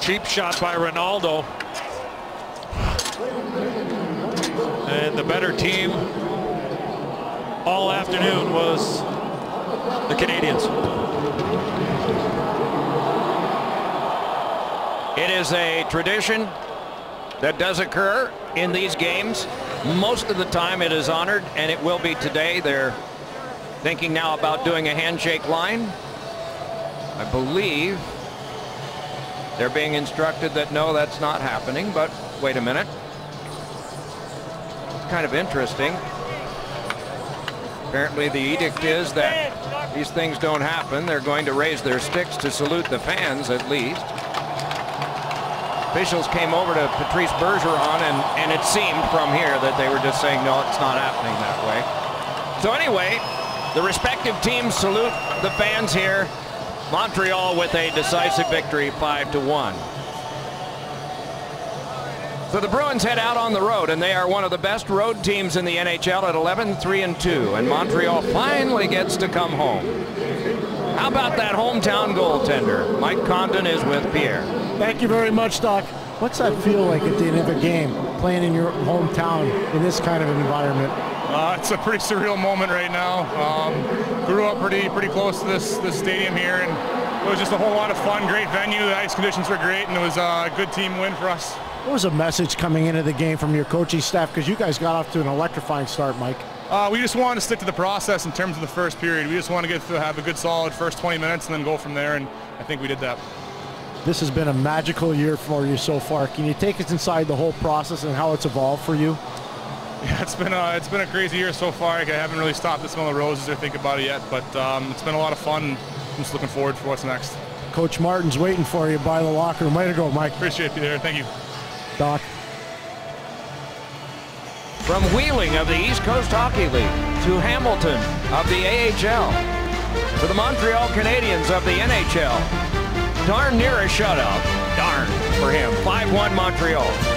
cheap shot by Ronaldo. And the better team all afternoon was the Canadiens. It is a tradition that does occur in these games. Most of the time it is honored, and it will be today. They're thinking now about doing a handshake line. I believe they're being instructed that no, that's not happening, but wait a minute. It's kind of interesting. Apparently the edict is that these things don't happen. They're going to raise their sticks to salute the fans at least. Officials came over to Patrice Bergeron, and it seemed from here that they were just saying, no, it's not happening that way. So anyway, the respective teams salute the fans here. Montreal with a decisive victory, 5-1. So the Bruins head out on the road, and they are one of the best road teams in the NHL at 11-3-2, and Montreal finally gets to come home. How about that hometown goaltender? Mike Condon is with Pierre. Thank you very much, Doc. What's that feel like at the end of a game, playing in your hometown in this kind of an environment? It's a pretty surreal moment right now. Grew up pretty close to this stadium here, and it was just a whole lot of fun. Great venue, the ice conditions were great, and it was a good team win for us. What was a message coming into the game from your coaching staff? Because you guys got off to an electrifying start, Mike. We just wanted to stick to the process in terms of the first period. We just want to have a good solid first 20 minutes and then go from there, and I think we did that. This has been a magical year for you so far. Can you take us inside the whole process and how it's evolved for you? Yeah, it's been a crazy year so far. I haven't really stopped to smell the roses or think about it yet, but it's been a lot of fun. I'm just looking forward for what's next. Coach Martin's waiting for you by the locker room. Way to go, Mike. Appreciate you there. Thank you. Doc. From Wheeling of the East Coast Hockey League to Hamilton of the AHL to the Montreal Canadiens of the NHL. Darn near a shutout. Darn for him. 5-1 Montreal.